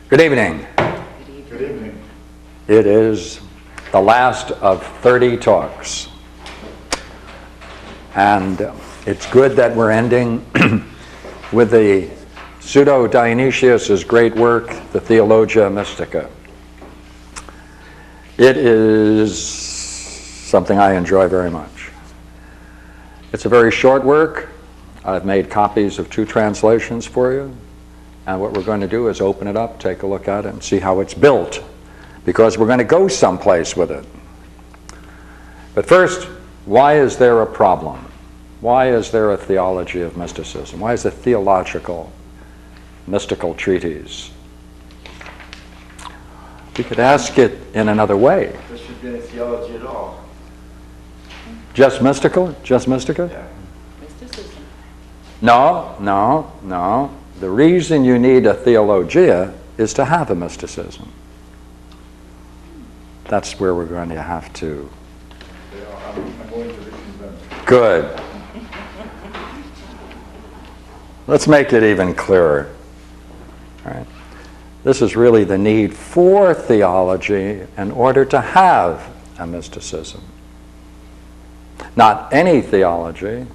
Good evening. Good evening. It is the last of 30 talks. And it's good that we're ending with the Pseudo-Dionysius' great work, the Theologia Mystica. It is something I enjoy very much. It's a very short work. I've made copies of 2 translations for you. And what we're going to do is open it up, take a look at it, and see how it's built, because we're going to go someplace with it. But first, why is there a problem? Why is there a theology of mysticism? Why is it theological, mystical treatise? We could ask it in another way. There should be any theology at all. Just mystical? Just mystica? Yeah. Mysticism. No. The reason you need a theologia is to have a mysticism. That's where we're going to have to. I'm going to reconvent. Good. Let's make it even clearer. All right. This is really the need for theology in order to have a mysticism. Not any theology,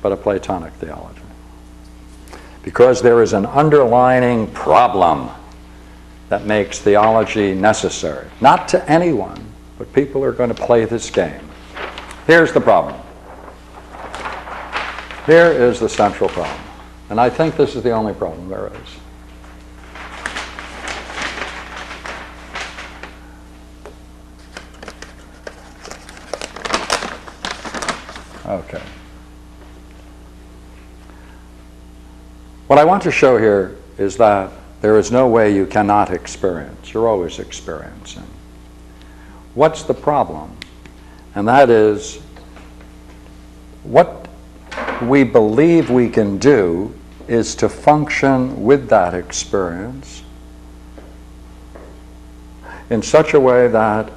but a Platonic theology. Because there is an underlying problem that makes theology necessary. Not to anyone, but people are going to play this game. Here's the problem. Here is the central problem. And I think this is the only problem there is. Okay. What I want to show here is that there is no way you cannot experience. You're always experiencing. What's the problem? And that is, what we believe we can do is to function with that experience in such a way that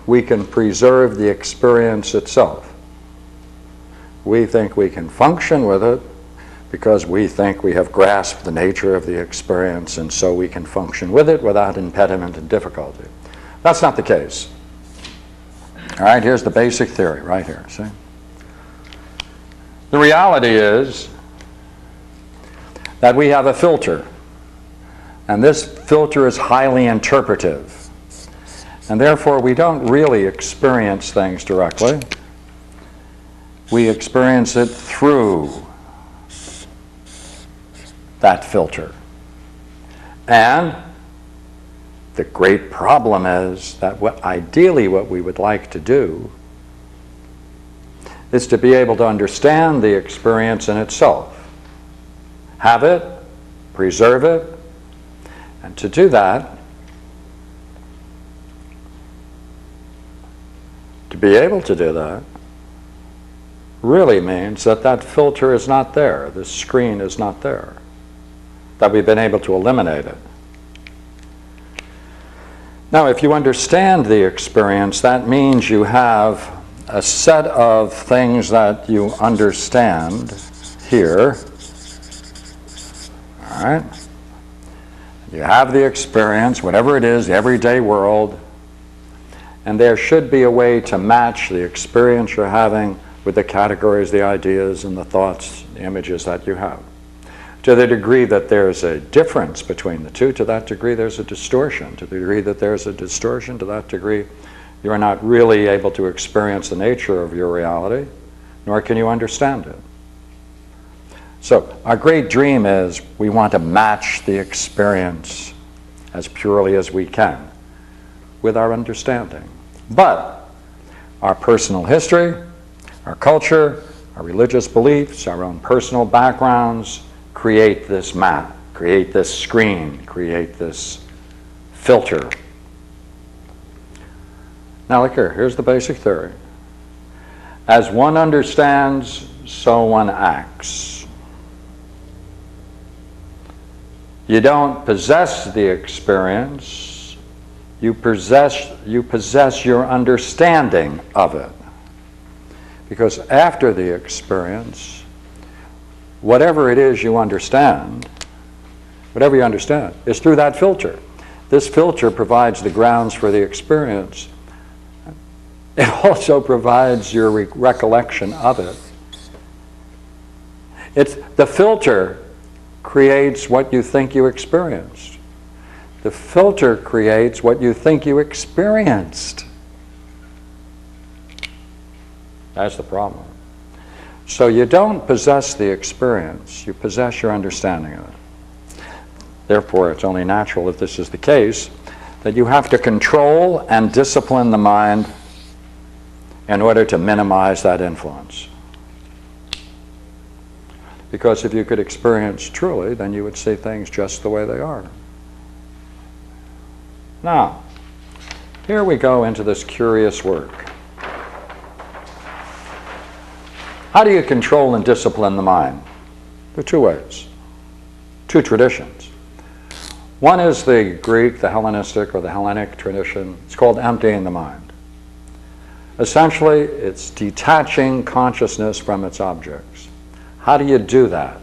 we can preserve the experience itself. We think we can function with it because we think we have grasped the nature of the experience, and so we can function with it without impediment and difficulty. That's not the case. All right, here's the basic theory right here, see? The reality is that we have a filter, and this filter is highly interpretive, and therefore we don't really experience things directly. We experience it through that filter. And the great problem is that ideally what we would like to do is to be able to understand the experience in itself. Have it, preserve it, and to do that, to be able to do that, really means that that filter is not there, the screen is not there, that we've been able to eliminate it. Now, if you understand the experience, that means you have a set of things that you understand here. All right? You have the experience, whatever it is, the everyday world, and there should be a way to match the experience you're having with the categories, the ideas, and the thoughts, the images that you have. To the degree that there's a difference between the two, to that degree there's a distortion. To the degree that there's a distortion, to that degree you're not really able to experience the nature of your reality, nor can you understand it. So our great dream is we want to match the experience as purely as we can with our understanding. But our personal history, our culture, our religious beliefs, our own personal backgrounds create this map, create this screen, create this filter. Now look here, here's the basic theory. As one understands, so one acts. You don't possess the experience, you possess your understanding of it. Because after the experience, whatever it is you understand, whatever you understand, is through that filter. This filter provides the grounds for the experience. It also provides your recollection of it. The filter creates what you think you experienced. The filter creates what you think you experienced. That's the problem. So you don't possess the experience, you possess your understanding of it. Therefore, it's only natural, if this is the case, that you have to control and discipline the mind in order to minimize that influence. Because if you could experience truly, then you would see things just the way they are. Now, here we go into this curious work. How do you control and discipline the mind? There are two ways, two traditions. One is the Greek, the Hellenistic, or the Hellenic tradition. It's called emptying the mind. Essentially, it's detaching consciousness from its objects. How do you do that?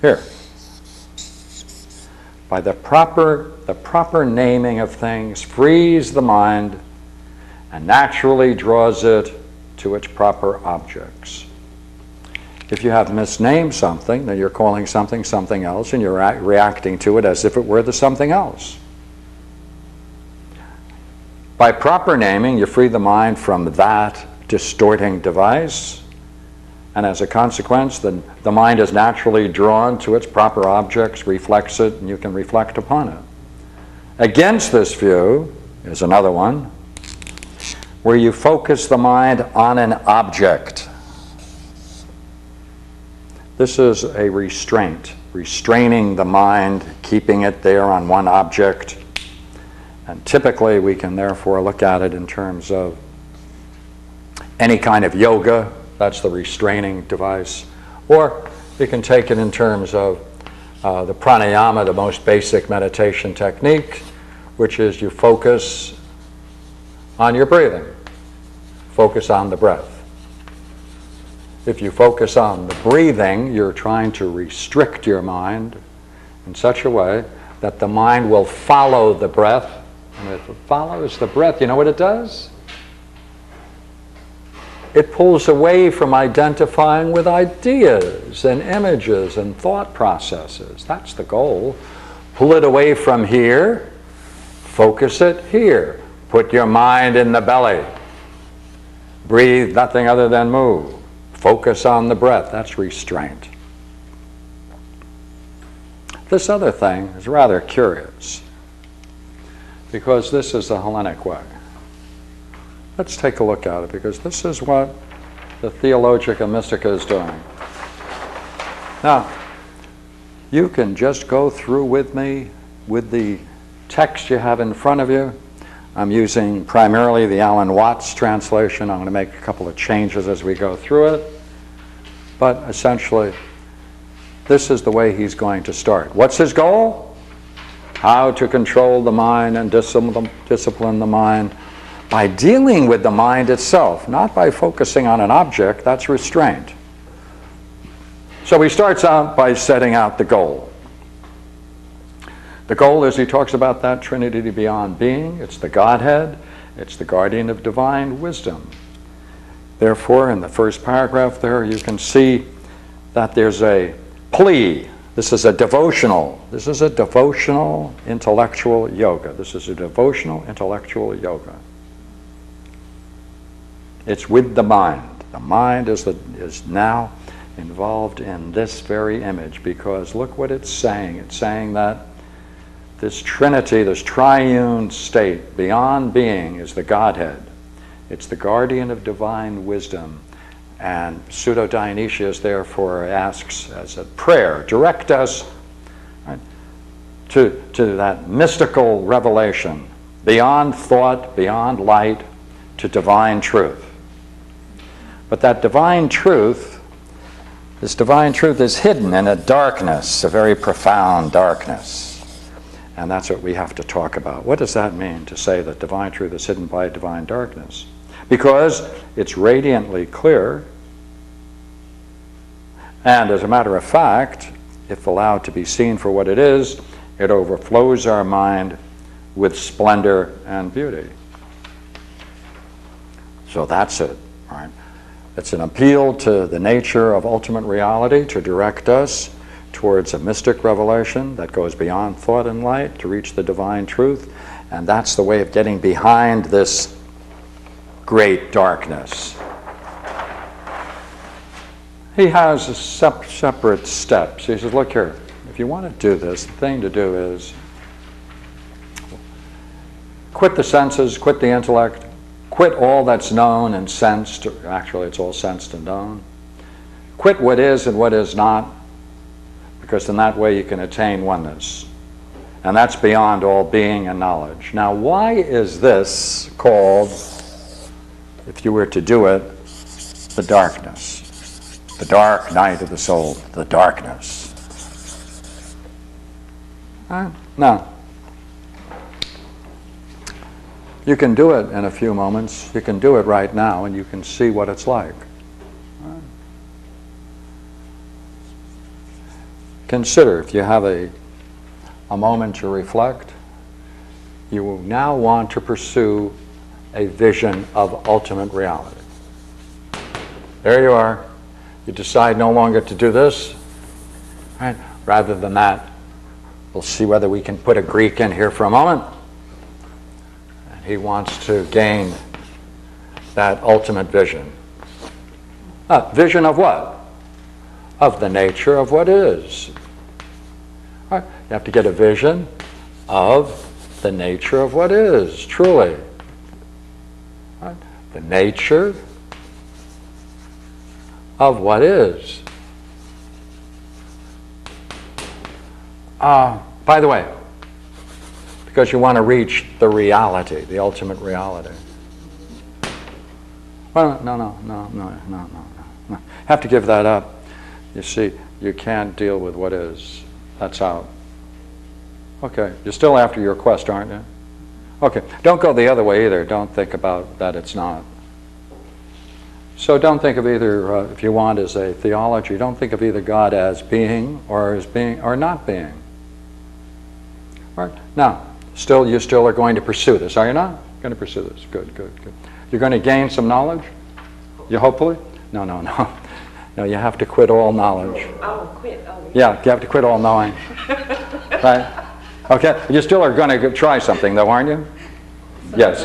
Here. By the proper naming of things frees the mind and naturally draws it to its proper objects. If you have misnamed something, then you're calling something something else, and you're reacting to it as if it were the something else. By proper naming, you free the mind from that distorting device, and as a consequence, the mind is naturally drawn to its proper objects, reflects it, and you can reflect upon it. Against this view is another one, where you focus the mind on an object. This is a restraint, restraining the mind, keeping it there on one object. And typically we can therefore look at it in terms of any kind of yoga, that's the restraining device. Or you can take it in terms of the pranayama, the most basic meditation technique, which is you focus on your breathing. Focus on the breath. If you focus on the breathing, you're trying to restrict your mind in such a way that the mind will follow the breath. And if it follows the breath, you know what it does? It pulls away from identifying with ideas and images and thought processes. That's the goal. Pull it away from here, focus it here. Put your mind in the belly. Breathe nothing other than move. Focus on the breath. That's restraint. This other thing is rather curious, because this is the Hellenic way. Let's take a look at it, because this is what the Theologia Mystica is doing. Now, you can just go through with me with the text you have in front of you. I'm using primarily the Alan Watts translation. I'm going to make a couple of changes as we go through it. But essentially, this is the way he's going to start. What's his goal? How to control the mind and discipline the mind by dealing with the mind itself, not by focusing on an object. That's restraint. So he starts out by setting out the goal. The goal is, he talks about that Trinity beyond being. It's the Godhead. It's the guardian of divine wisdom. Therefore, in the first paragraph there, you can see that there's a plea. This is a devotional. This is a devotional intellectual yoga. This is a devotional intellectual yoga. It's with the mind. The mind is now involved in this very image, because look what it's saying. It's saying that this Trinity, this triune state beyond being, is the Godhead. It's the guardian of divine wisdom. And Pseudo-Dionysius therefore asks as a prayer, direct us, right, to that mystical revelation, beyond thought, beyond light, to divine truth. But that divine truth, this divine truth is hidden in a darkness, a very profound darkness. And that's what we have to talk about. What does that mean, to say that divine truth is hidden by divine darkness? Because it's radiantly clear, and as a matter of fact, if allowed to be seen for what it is, it overflows our mind with splendor and beauty. So that's it, right? It's an appeal to the nature of ultimate reality to direct us towards a mystic revelation that goes beyond thought and light to reach the divine truth. And that's the way of getting behind this great darkness. He has separate steps. He says, look here, if you want to do this, the thing to do is quit the senses, quit the intellect, quit all that's known and sensed. Actually, it's all sensed and known. Quit what is and what is not, because in that way you can attain oneness. And that's beyond all being and knowledge. Now, why is this called, if you were to do it, the darkness? The dark night of the soul, the darkness. No. You can do it in a few moments. You can do it right now, and you can see what it's like. Consider, if you have a moment to reflect, you will now want to pursue a vision of ultimate reality. There you are. You decide no longer to do this. Right? Rather than that, we'll see whether we can put a Greek in here for a moment. And he wants to gain that ultimate vision. Vision of what? Of the nature of what is. Right? You have to get a vision of the nature of what is, truly. Right? The nature of what is. By the way, because you want to reach the reality, the ultimate reality. Well, no. Have to give that up. You see, you can't deal with what is. That's out. Okay, you're still after your quest, aren't you? Okay, don't go the other way either. Don't think about that it's not. So don't think of either, if you want, as a theology, don't think of either God as being or not being. All right? Now, you still are going to pursue this, are you not? Going to pursue this. Good. You're going to gain some knowledge? You hopefully? No. No, you have to quit all knowledge. Oh, quit. Oh, yeah, you have to quit all knowing. Right? Okay, you still are going to try something though, aren't you? Yes.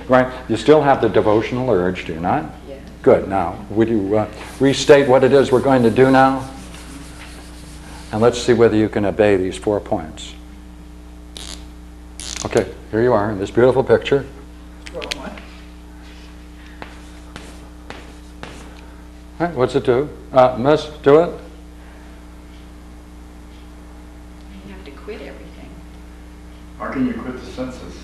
Right? You still have the devotional urge, do you not? Yeah. Good. Now, would you restate what it is we're going to do now? And let's see whether you can obey these 4 points. Okay, here you are in this beautiful picture. All right, what's it do? Miss, do it? You have to quit everything. How can you quit the senses?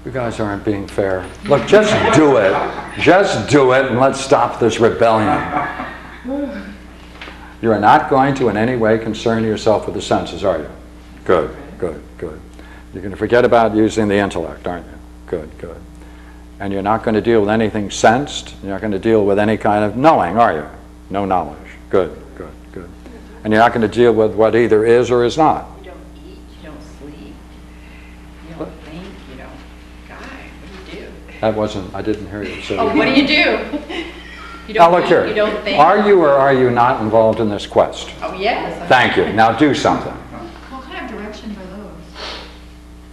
You guys aren't being fair. Look, just do it. Just do it and let's stop this rebellion. You are not going to in any way concern yourself with the senses, are you? Good. You're going to forget about using the intellect, aren't you? Good. And you're not going to deal with anything sensed. You're not going to deal with any kind of knowing, are you? No knowledge. Good. And you're not going to deal with what either is or is not. You don't eat, you don't sleep, you don't think, you don't... God, what do you do? I didn't hear you. So Oh, what do you do? You now don't look here. eat, you don't think. Are you or are you not involved in this quest? Oh, yes. Thank you. Now do something. What kind of directions are those?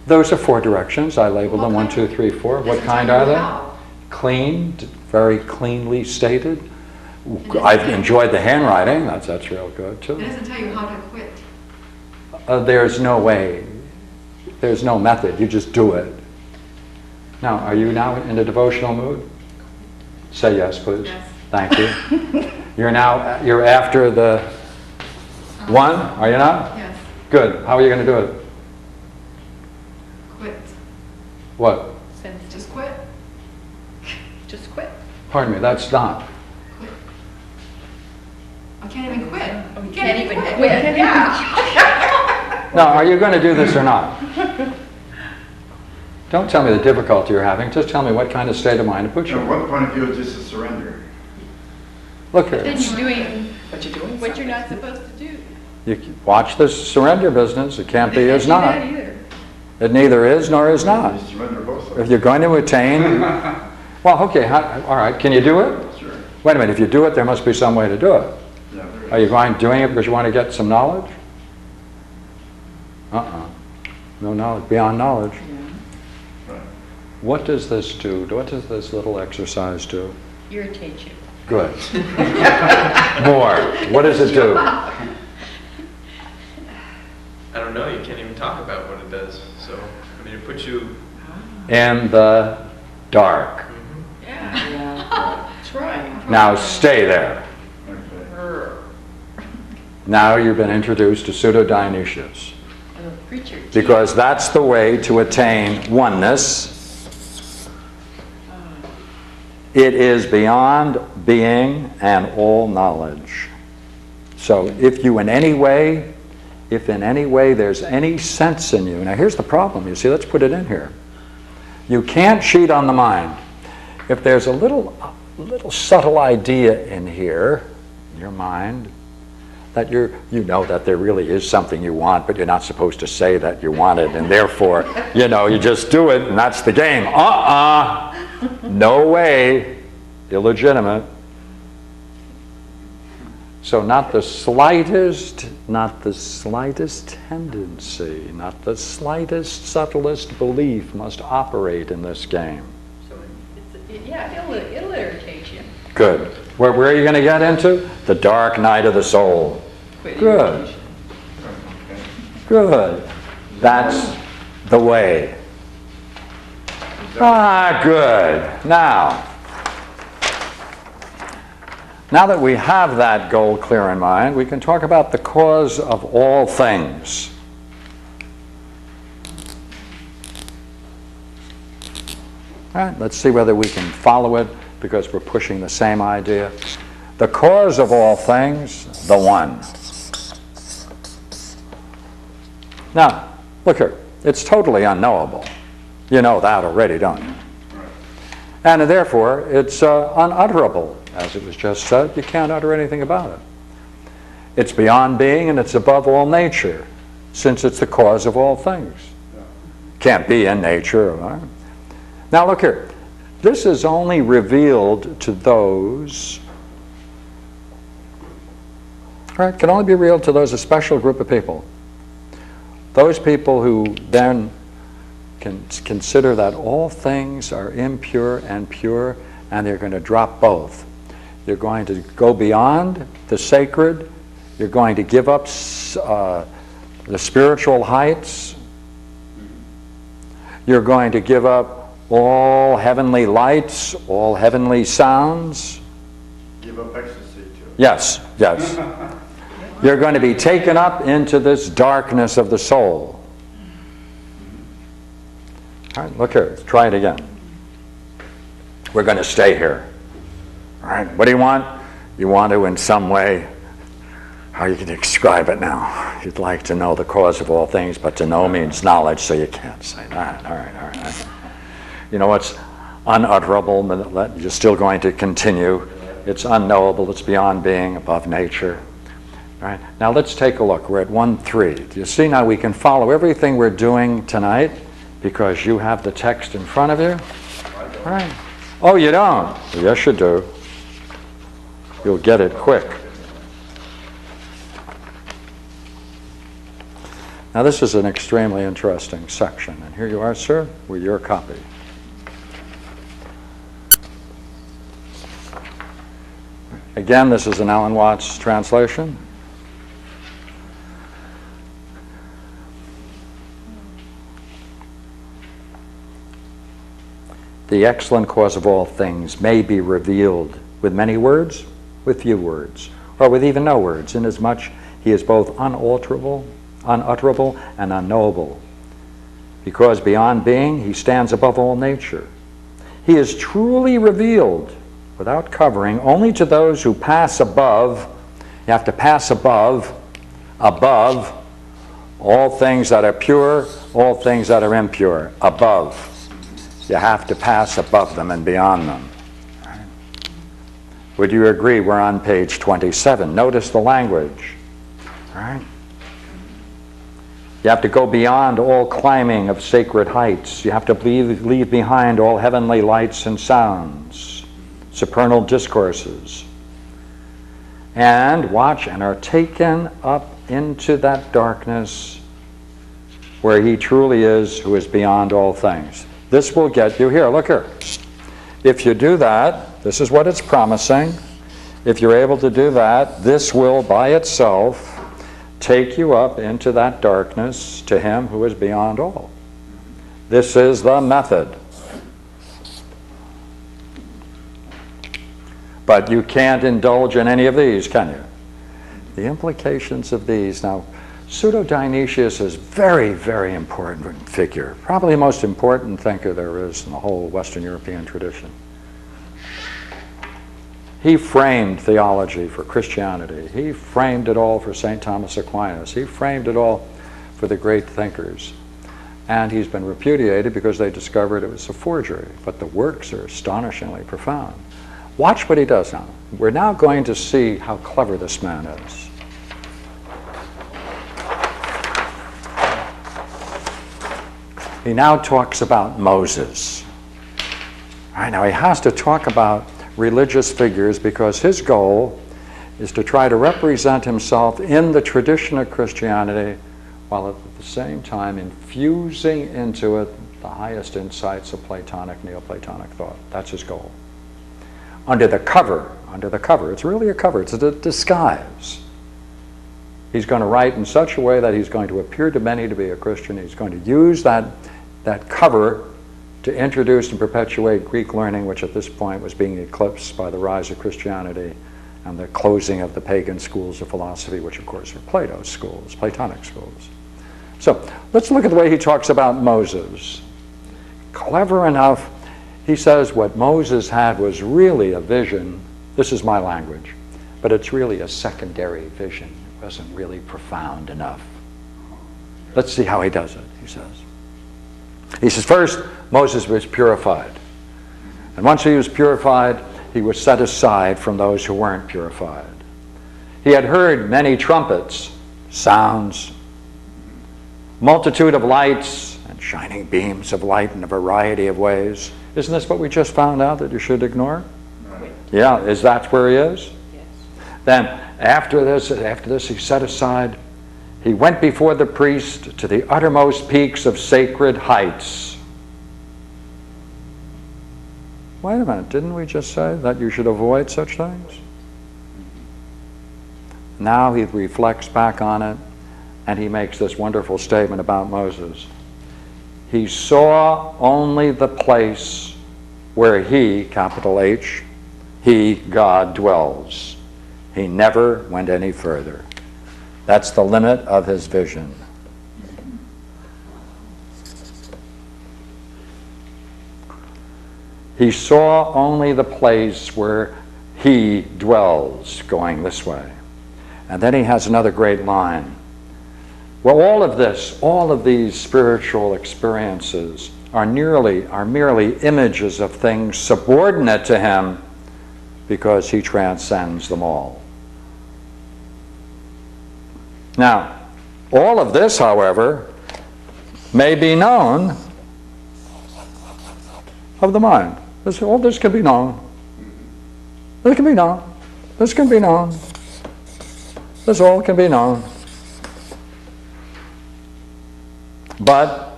Those are 4 directions. I labeled them 1, 2, 3, 4. What kind are they? How? Clean, very cleanly stated. I've enjoyed the handwriting. That's real good It too. doesn't tell you how to quit. There's no way. There's no method. You just do it. Now, are you now in a devotional mood? Say yes, please. Yes. Thank you. You're after the 1, are you not? Yes. Good. How are you going to do it? Quit. What? Just quit. Just quit. Pardon me, that's not. Quit. I can't even quit. Oh, you can't even quit. Yeah. Now, are you going to do this or not? Don't tell me the difficulty you're having. Just tell me what kind of state of mind to put you From in. what point of view is this a surrender? Look here. Then you're doing But you're doing What you're something. not supposed to do. You watch this surrender business. It can't be Can't is do that not. either. It neither is nor is not. You surrender both of If them. you're going to attain, well, okay, all right, can you do it? Sure. Wait a minute, if you do it, there must be some way to do it. Yeah, there Are you is. doing it because you want to get some knowledge? No knowledge, beyond knowledge. Right. What does this do? What does this little exercise do? Irritate you. Good. More. What does it do? I don't know, you can't even talk about what it does. So, I mean, it puts you. In the dark. Yeah, Yeah. that's right. Now stay there. Okay. Now you've been introduced to Pseudo-Dionysius. Little preacher. Because that's the way to attain oneness. It is beyond being and all knowledge. So if in any way there's any sense in you, now here's the problem, you see, let's put it in here. You can't cheat on the mind. If there's a little subtle idea in here, in your mind, that you know that there really is something you want, but you're not supposed to say that you want it, and therefore, you just do it, and that's the game. No way. Illegitimate. So not the slightest tendency, not the slightest, subtlest belief must operate in this game. So it'll irritate you. Good. Where are you going to get into? The dark night of the soul. Quit Good. irritation. Okay. Good. That's the way. Good. Now that we have that goal clear in mind, we can talk about the cause of all things. All right, let's see whether we can follow it because we're pushing the same idea. The cause of all things, the one. Now, look here. It's totally unknowable. You know that already, don't you? And therefore, it's unutterable. As it was just said, you can't utter anything about it. It's beyond being and it's above all nature, since it's the cause of all things. Can't be in nature. Right? Now look here. This is only revealed to those, right? Can only be revealed to those, a special group of people. Those people who then can consider that all things are impure and pure, and they're going to drop both. You're going to go beyond the sacred. You're going to give up the spiritual heights. You're going to give up all heavenly lights, all heavenly sounds. Give up ecstasy too. Yes. You're going to be taken up into this darkness of the soul. All right, look here. Try it again. We're going to stay here. All right, what do you want? You want to, in some way, how you can describe it now? You'd like to know the cause of all things, but to know means knowledge, so you can't say that. All right. You know what's unutterable, but you're still going to continue. It's unknowable, it's beyond being, above nature. All right, now let's take a look. We're at 1:3. Do you see now we can follow everything we're doing tonight because you have the text in front of you? All right. Oh, you don't? Yes, you do. You'll get it quick. Now this is an extremely interesting section, and here you are, sir, with your copy. Again, this is an Alan Watts translation. The excellent cause of all things may be revealed with many words, with few words, or with even no words, inasmuch he is both unutterable, and unknowable. Because beyond being, he stands above all nature. He is truly revealed, without covering, only to those who pass above. You have to pass above all things that are pure, all things that are impure, above. You have to pass above them and beyond them. Would you agree we're on page 27? Notice the language. All right? You have to go beyond all climbing of sacred heights. You have to leave behind all heavenly lights and sounds, supernal discourses. And watch, and are taken up into that darkness where he truly is, who is beyond all things. This will get you here. Look here. If you do that, this is what it's promising. If you're able to do that, this will by itself take you up into that darkness to him who is beyond all. This is the method. But you can't indulge in any of these, can you? The implications of these. Now, Pseudo-Dionysius is very, very important figure. Probably the most important thinker there is in the whole Western European tradition. He framed theology for Christianity. He framed it all for St. Thomas Aquinas. He framed it all for the great thinkers. And he's been repudiated because they discovered it was a forgery. But the works are astonishingly profound. Watch what he does now. We're now going to see how clever this man is. He now talks about Moses. All right, now he has to talk about religious figures because his goal is to try to represent himself in the tradition of Christianity while at the same time infusing into it the highest insights of Platonic, Neoplatonic thought. That's his goal. Under the cover, it's really a cover, it's a disguise. He's going to write in such a way that he's going to appear to many to be a Christian. He's going to use that cover to introduce and perpetuate Greek learning, which at this point was being eclipsed by the rise of Christianity and the closing of the pagan schools of philosophy, which of course are Plato's schools, Platonic schools. So let's look at the way he talks about Moses. Clever enough, he says what Moses had was really a vision. This is my language, but it's really a secondary vision. It wasn't really profound enough. Let's see how he does it, he says. He says, first, Moses was purified. And once he was purified, he was set aside from those who weren't purified. He had heard many trumpets, sounds, multitude of lights, and shining beams of light in a variety of ways. Isn't this what we just found out that you should ignore? Right. Yeah, is that where he is? Yes. Then after this he's set aside. He went before the priest to the uttermost peaks of sacred heights. Wait a minute, didn't we just say that you should avoid such things? Now he reflects back on it and he makes this wonderful statement about Moses. He saw only the place where he, capital H, he, God, dwells. He never went any further. That's the limit of his vision. He saw only the place where he dwells, going this way. And then he has another great line. Well, all of these spiritual experiences are merely images of things subordinate to him because he transcends them all. Now, all of this, however, may be known of the mind. All this can be known. This can be known. This can be known. This all can be known. But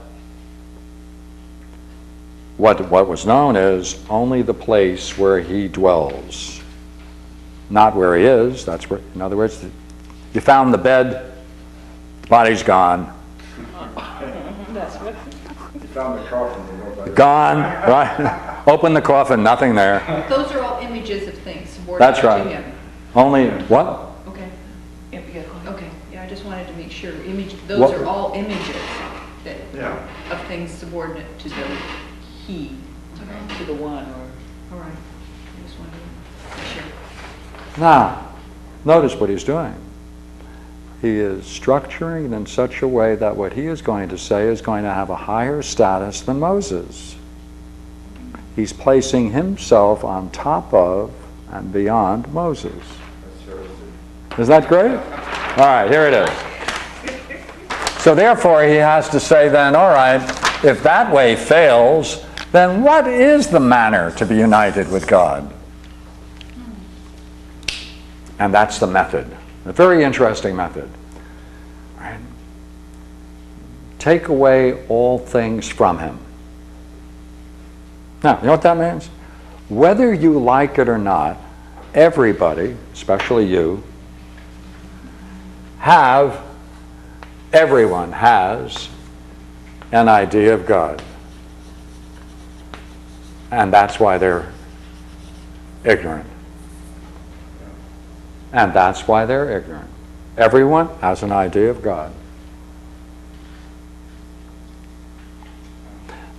what was known is only the place where he dwells, not where he is. That's where, in other words, you found the bed, the body's gone. That's what. You found the coffin. You know about it. Gone, right? Open the coffin, nothing there. Those are all images of things subordinate That's right. to him. Only, what? Okay, Yeah, yeah. okay. Yeah, I just wanted to make sure. Those What- are all images that, Yeah. of things subordinate to the He, Okay. to the one, or All right. I just wanted to make sure. Now, notice what he's doing. He is structuring it in such a way that what he is going to say is going to have a higher status than Moses. He's placing himself on top of and beyond Moses. Is that great? All right, here it is. So therefore he has to say then, all right, if that way fails, then what is the manner to be united with God? And that's the method. A very interesting method. Right? Take away all things from him. Now, you know what that means? Whether you like it or not, everybody, especially you, everyone has an idea of God. And that's why they're ignorant. And that's why they're ignorant. Everyone has an idea of God.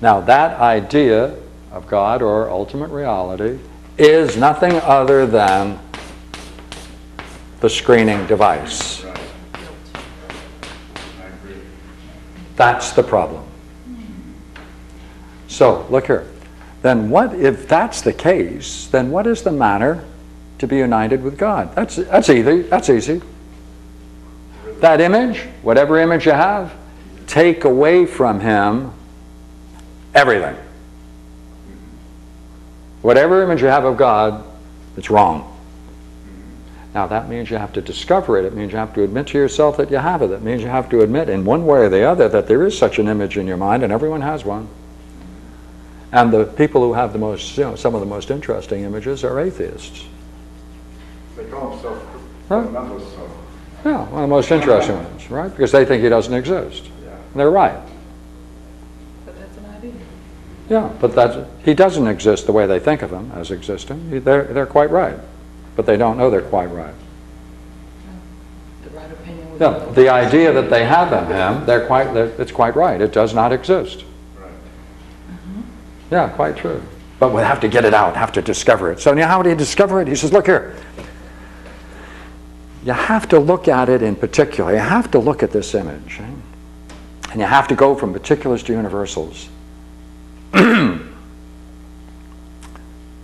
Now, that idea of God or ultimate reality is nothing other than the screening device. Right. I agree. That's the problem. So, look here. Then what, if that's the case, then what is the manner to be united with God? That's easy. That's easy. That image, whatever image you have, take away from him everything. Whatever image you have of God, it's wrong. Now that means you have to discover it. It means you have to admit to yourself that you have it. It means you have to admit in one way or the other that there is such an image in your mind, and everyone has one. And the people who have the most, some of the most interesting images are atheists. They call themselves Right. fundamentalists. So. Yeah, one of the most interesting ones, right? Because they think he doesn't exist. Yeah. And they're right. But that's an idea. Yeah, but he doesn't exist the way they think of him as existing. They're quite right. But they don't know they're quite right. The right opinion would Yeah, the idea that they have of him, it's quite right. It does not exist. Right. Yeah, quite true. But we have to get it out, have to discover it. So now how do you discover it? He says, look here. You have to look at it in particular. You have to look at this image. And you have to go from particulars to universals.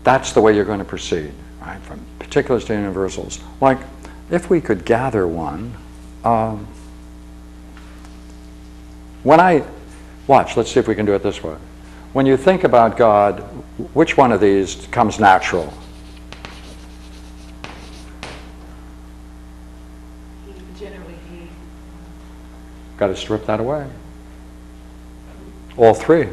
That's the way you're going to proceed, right? From particulars to universals. Like, if we could gather one, let's see if we can do it this way. When you think about God, which one of these comes natural? generally he. Got to strip that away. All three.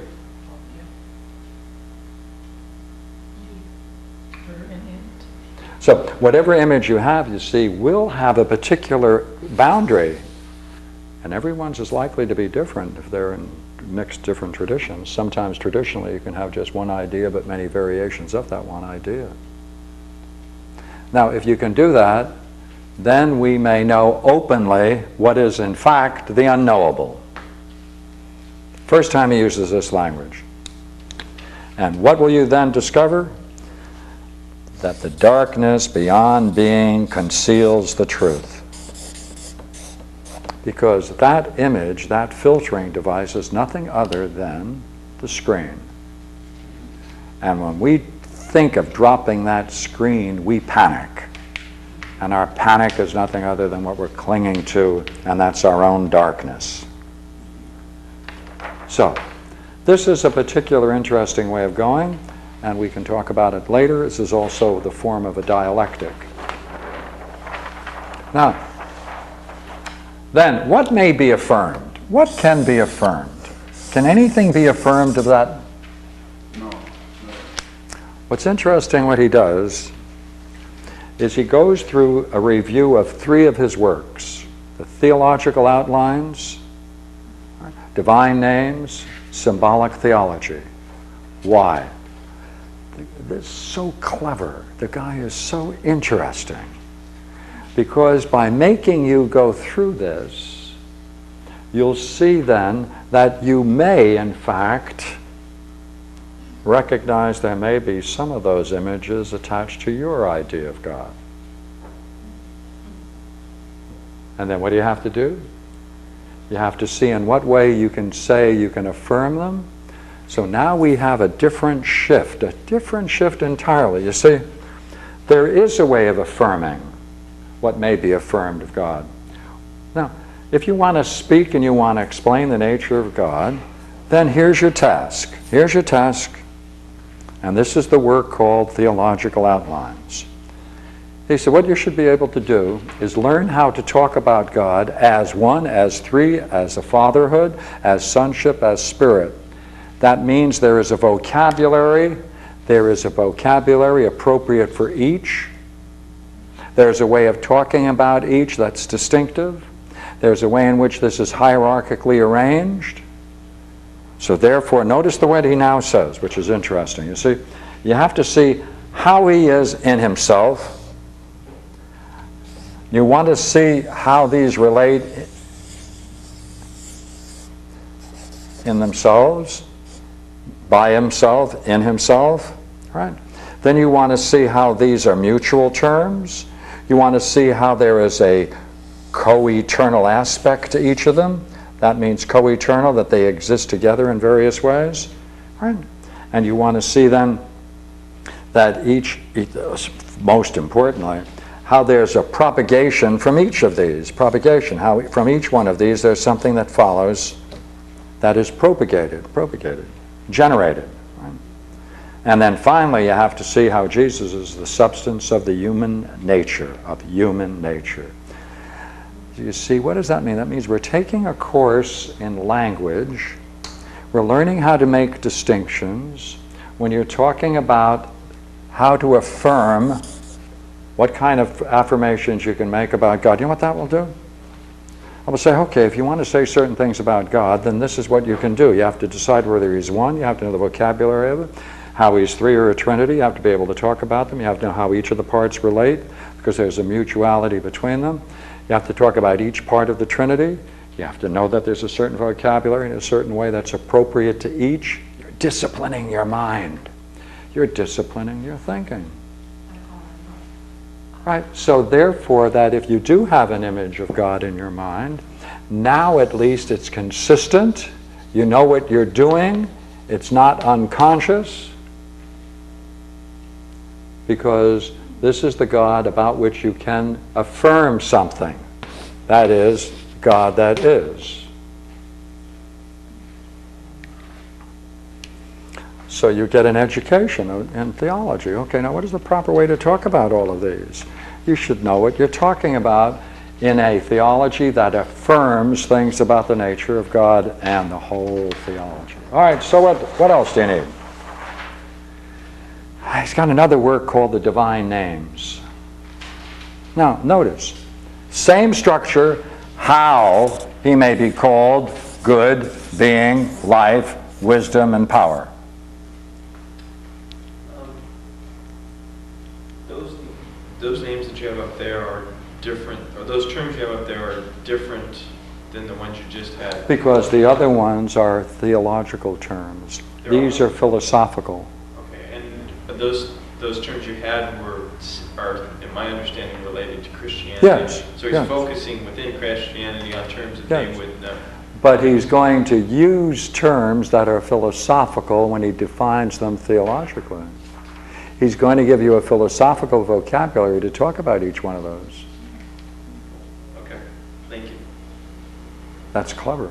So whatever image you have, you see, will have a particular boundary. And everyone's is likely to be different if they're in mixed different traditions. Sometimes traditionally you can have just one idea but many variations of that one idea. Now if you can do that, then we may know openly what is in fact the unknowable. First time he uses this language. And what will you then discover? That the darkness beyond being conceals the truth. Because that image, that filtering device is nothing other than the screen. And when we think of dropping that screen, we panic. And our panic is nothing other than what we're clinging to, and that's our own darkness. So, this is a particular interesting way of going, and we can talk about it later. This is also the form of a dialectic. Now, then, what may be affirmed? What can be affirmed? Can anything be affirmed of that? No. What's interesting what he does is he goes through a review of three of his works. The theological outlines, divine names, symbolic theology. Why? This is so clever. The guy is so interesting. Because by making you go through this, you'll see then that you may, in fact, recognize there may be some of those images attached to your idea of God. And then what do you have to do? You have to see in what way you can say you can affirm them. So now we have a different shift entirely. You see, there is a way of affirming what may be affirmed of God. Now, if you want to speak and you want to explain the nature of God, then here's your task. Here's your task. And this is the work called Theological Outlines. He said, what you should be able to do is learn how to talk about God as one, as three, as a fatherhood, as sonship, as spirit. That means there is a vocabulary. There is a vocabulary appropriate for each. There's a way of talking about each that's distinctive. There's a way in which this is hierarchically arranged. So therefore, notice the way he now says, which is interesting. You see, you have to see how he is in himself. You want to see how these relate in themselves, by himself, in himself, right? Then you want to see how these are mutual terms. You want to see how there is a co-eternal aspect to each of them. That means co-eternal, that they exist together in various ways, right? And you want to see then that each, most importantly, how there's a propagation from each of these. Propagation, how from each one of these there's something that follows that is propagated, generated. Right? And then finally you have to see how Jesus is the substance of the human nature, You see, what does that mean? That means we're taking a course in language. We're learning how to make distinctions. When you're talking about how to affirm what kind of affirmations you can make about God, you know what that will do? I will say, okay, if you want to say certain things about God, then this is what you can do. You have to decide whether he's one. You have to know the vocabulary of it. How he's three or a trinity. You have to be able to talk about them. You have to know how each of the parts relate, because there's a mutuality between them. You have to talk about each part of the Trinity. You have to know that there's a certain vocabulary in a certain way that's appropriate to each. You're disciplining your mind. You're disciplining your thinking. Right? So therefore, that if you do have an image of God in your mind, now at least it's consistent. You know what you're doing. It's not unconscious. Because this is the God about which you can affirm something. That is, God that is. So you get an education in theology. Okay, now what is the proper way to talk about all of these? You should know what you're talking about in a theology that affirms things about the nature of God and the whole theology. All right, so what else do you need? He's got another work called the Divine Names. Now, notice, same structure, how he may be called good, being, life, wisdom, and power. Those names that you have up there are different, or those terms you have up there are different than the ones you just had. Because the other ones are theological terms. These are philosophical. Okay, and those terms you had are, in my understanding, related to Christianity. Yes. So he's yes. focusing within Christianity on terms that yes. they would know. But he's going to use terms that are philosophical when he defines them theologically. He's going to give you a philosophical vocabulary to talk about each one of those. Okay, thank you. That's clever.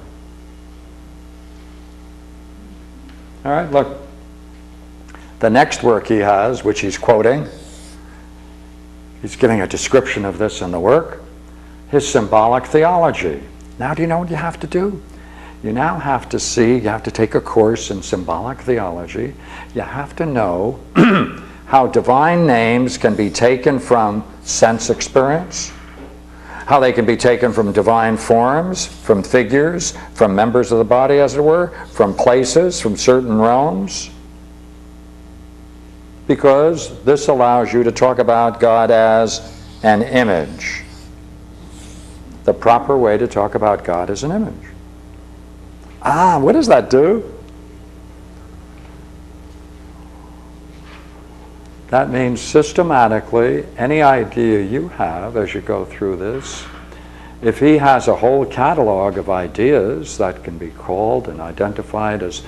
All right, look. The next work he has, which he's quoting, he's giving a description of this in the work, his symbolic theology. Now do you know what you have to do? You now have to see, you have to take a course in symbolic theology. You have to know how divine names can be taken from sense experience, how they can be taken from divine forms, from figures, from members of the body, as it were, from places, from certain realms. Because this allows you to talk about God as an image. The proper way to talk about God is an image. Ah, what does that do? That means systematically, any idea you have as you go through this, if he has a whole catalog of ideas that can be called and identified as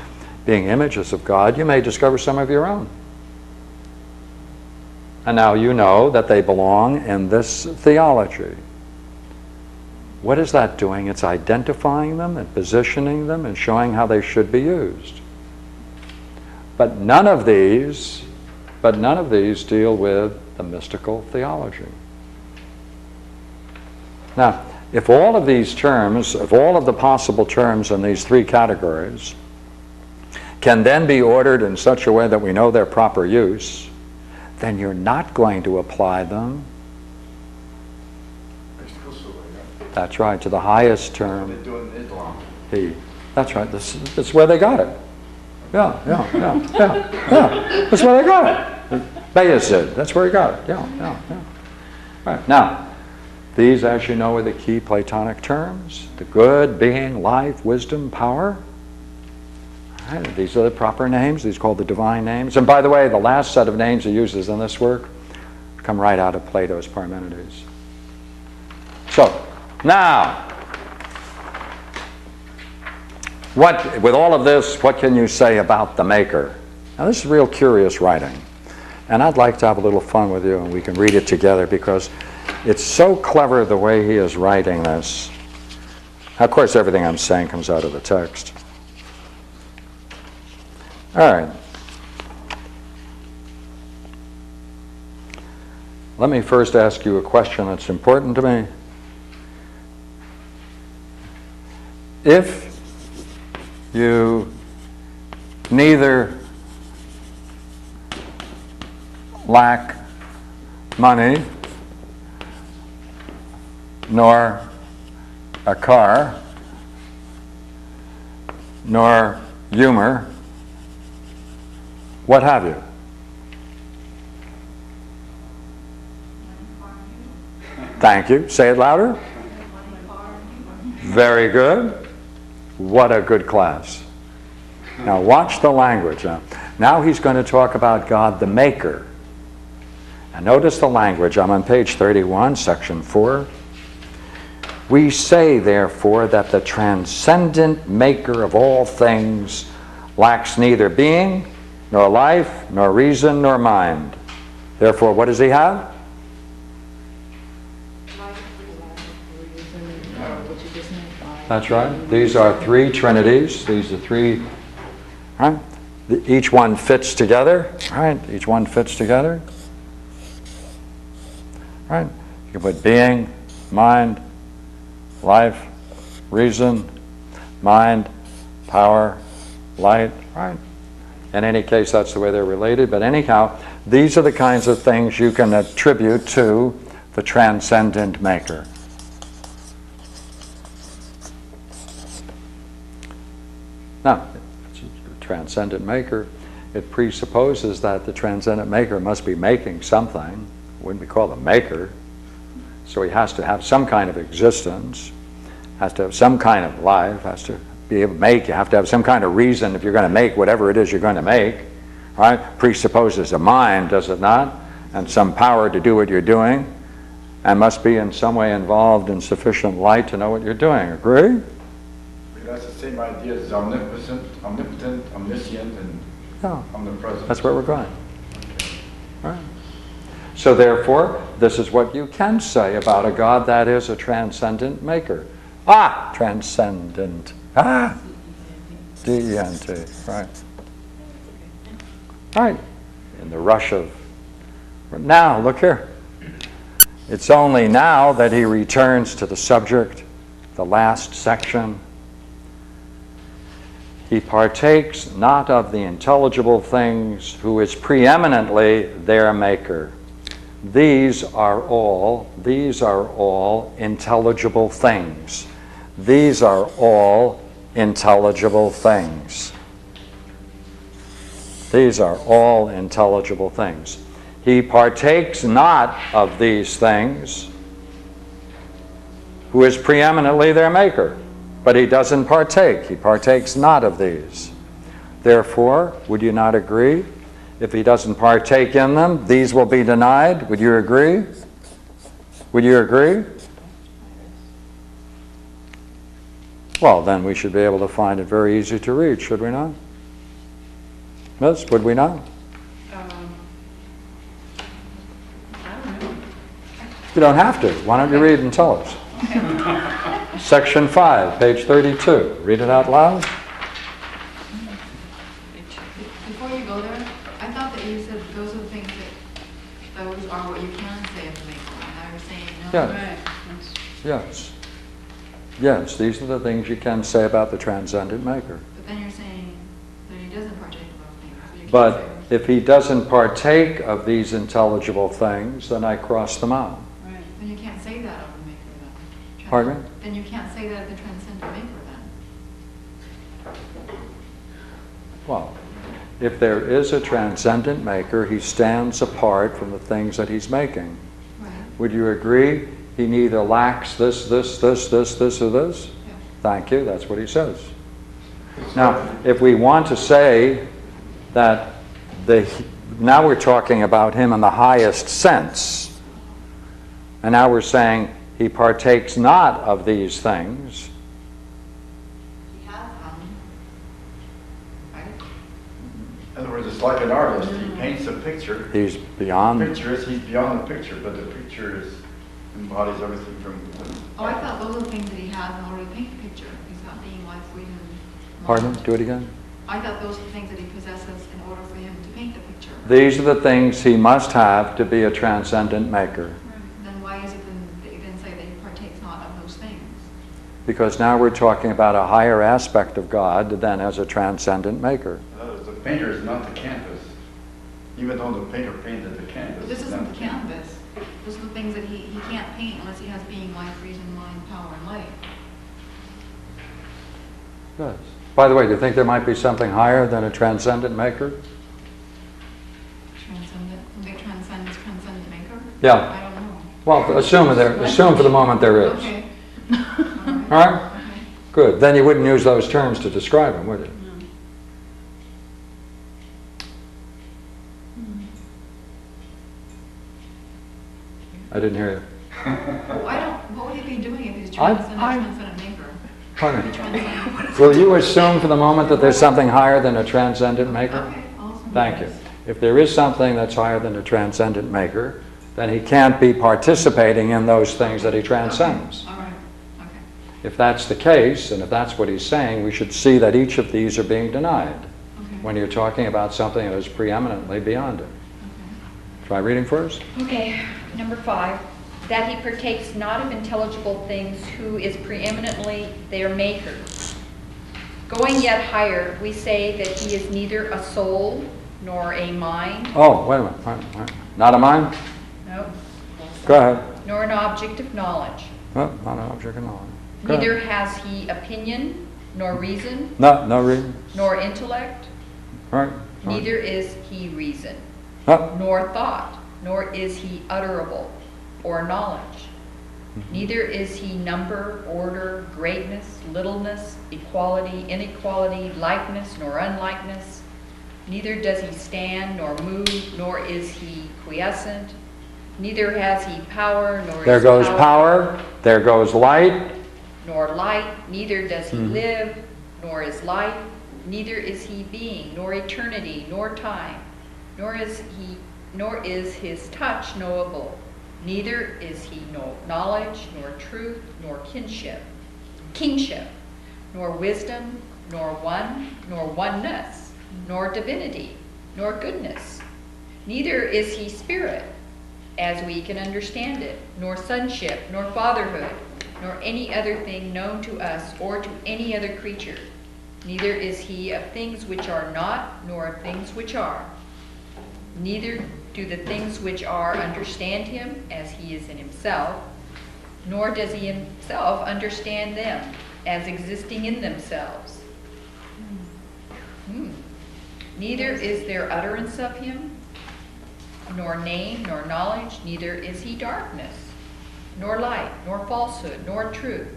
being images of God, you may discover some of your own. And now you know that they belong in this theology. What is that doing? It's identifying them and positioning them and showing how they should be used. But none of these deal with the mystical theology. Now, if all of these terms, if all of the possible terms in these three categories can then be ordered in such a way that we know their proper use, then you're not going to apply them, that's right, to the highest term. They do it in Islam. He. That's right, this is where they got it. Yeah. That's where they got it. Bayezid, that's where he got it. Yeah. Right. Now, these, as you know, are the key Platonic terms. The good, being, life, wisdom, power. Right. These are the proper names. These are called the divine names. And by the way, the last set of names he uses in this work come right out of Plato's Parmenides. So, now, with all of this, what can you say about the Maker? Now, this is real curious writing. And I'd like to have a little fun with you, and we can read it together, because it's so clever the way he is writing this. Of course, everything I'm saying comes out of the text. All right. Let me first ask you a question that's important to me. If you neither lack money nor a car nor humor, what have you? Thank you. Say it louder. Very good. What a good class. Now watch the language. Now he's going to talk about God the Maker. And notice the language. I'm on page 31, section 4. We say, therefore, that the transcendent Maker of all things lacks neither being, nor life, nor reason, nor mind. Therefore, what does he have? That's right. These are three trinities. These are three, right? Each one fits together, right? Each one fits together, right? You can put being, mind, life, reason, mind, power, light, right? In any case, that's the way they're related. But anyhow, these are the kinds of things you can attribute to the transcendent Maker. Now, it's a transcendent Maker. It presupposes that the transcendent Maker must be making something. Wouldn't be called a maker. So he has to have some kind of existence, has to have some kind of life, has to be able to make. You have to have some kind of reason if you're going to make whatever it is you're going to make. Right? Presupposes a mind, does it not? And some power to do what you're doing, and must be in some way involved in sufficient light to know what you're doing. Agree? That's the same idea as omnipotent, omniscient, and omnipresent. That's where we're going. All right. So therefore, this is what you can say about a God that is a transcendent Maker. Transcendent. D-E-N-T. Right. Right. In the rush of... Now, look here. It's only now that he returns to the subject, the last section. He partakes not of the intelligible things, who is preeminently their Maker. These are all intelligible things. These are all intelligible things. These are all intelligible things. He partakes not of these things, who is preeminently their Maker. But he doesn't partake. He partakes not of these. Therefore, would you not agree? If he doesn't partake in them, these will be denied. Would you agree? Would you agree? Well, then we should be able to find it very easy to read, should we not? Yes, would we not? You don't have to. Why don't you read and tell us? Section 5, page 32. Read it out loud. Before you go there, I thought that you said those are the things that those are what you can say of the maker. And I was saying no. Yeah. Right. Yes. Yes, these are the things you can say about the transcendent maker. But then you're saying that he doesn't partake of those things. So you can't But say those. if he doesn't partake of these intelligible things, then I cross them out. Right. Then you can't say that of the maker then. Pardon me? Then you can't say that of the transcendent maker then. Well, if there is a transcendent maker, he stands apart from the things that he's making. Right. Would you agree? He neither lacks this, or this. Yeah. Thank you, that's what he says. Now, if we want to say that now we're talking about him in the highest sense, and now we're saying he partakes not of these things. He has right? In other words, it's like an artist. He paints a picture. He's The beyond. picture is, he's beyond the picture, but the picture embodies everything from... Oh, I thought those are the things that he has in order to paint the picture. He's not being life, freedom. Pardon? Do it again. I thought those are the things that he possesses in order for him to paint the picture. These are the things he must have to be a transcendent maker. Then why is it that you then say that he partakes not of those things? Because now we're talking about a higher aspect of God than as a transcendent maker. In other words, the painter is not the canvas. Even though the painter painted the canvas. But this it's isn't not the canvas. Those are the things that he can't paint unless he has being, life, reason, mind, power, and light. Yes. By the way, do you think there might be something higher than a transcendent maker? Transcendent maker? Yeah. I don't know. Well, assume for the moment there is. Okay. All right? Okay. Good. Then you wouldn't use those terms to describe him, would you? I didn't hear you. What would he be doing if he's transcendent maker? Pardon me. Transcendent. Will you assume for the moment that there's something higher than a transcendent maker? Okay, awesome. Thank you. If there is something that's higher than a transcendent maker, then he can't be participating in those things that he transcends. All right. Okay. If that's the case, and if that's what he's saying, we should see that each of these are being denied Okay. when you're talking about something that is preeminently beyond it. Try reading first. Okay, number 5, that he partakes not of intelligible things, who is preeminently their maker. Going yet higher, we say that he is neither a soul nor a mind. Oh, wait a minute. All right. Not a mind? No. Go ahead. Nor an object of knowledge. No, not an object of knowledge. Go Neither ahead. has he opinion, nor reason, No reading. nor intellect. All right. Neither is he reason, No. nor thought, nor is he utterable, or knowledge. Neither is he number, order, greatness, littleness, equality, inequality, likeness, nor unlikeness. Neither does he stand, nor move, nor is he quiescent. Neither has he power, nor There is goes power. There goes light. nor light. Neither does he live, nor is life. Neither is he being, nor eternity, nor time. Nor is his touch knowable. Neither is he knowledge, nor truth, nor kingship, nor wisdom, nor oneness, nor divinity, nor goodness. Neither is he spirit, as we can understand it, nor sonship, nor fatherhood, nor any other thing known to us or to any other creature. Neither is he of things which are not, nor of things which are. Neither do the things which are understand him, as he is in himself, nor does he himself understand them, as existing in themselves. Neither is there utterance of him, nor name, nor knowledge. Neither is he darkness, nor light, nor falsehood, nor truth.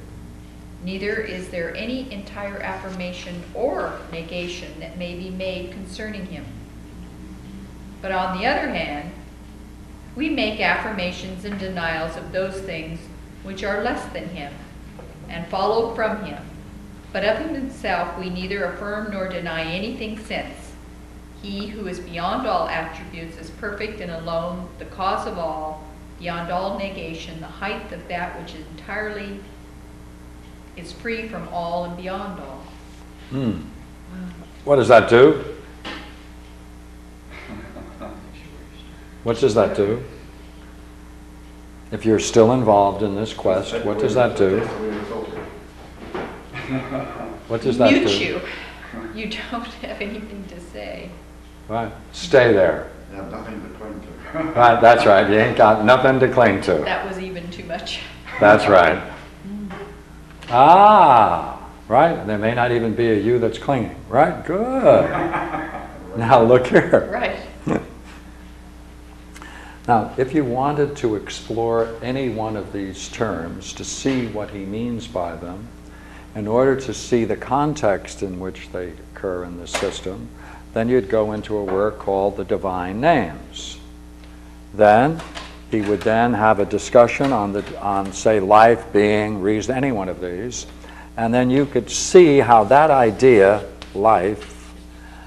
Neither is there any entire affirmation or negation that may be made concerning him. But on the other hand, we make affirmations and denials of those things which are less than him, and follow from him. But of himself we neither affirm nor deny anything, since he who is beyond all attributes is perfect and alone, the cause of all, beyond all negation, the height of that which entirely is free from all and beyond all. What does that do? What does that do? If you're still involved in this quest, what does that do? What does that do? Mute you. You don't have anything to say. Right. Stay there. You have nothing to cling to. Right, that's right. You ain't got nothing to cling to. That was even too much. That's right. Ah, right. There may not even be a you that's clinging. Right, good. Now look here. Right. Now, if you wanted to explore any one of these terms to see what he means by them, in order to see the context in which they occur in the system, then you'd go into a work called the Divine Names. Then he would then have a discussion on say life, being, reason, any one of these, and then you could see how that idea, life,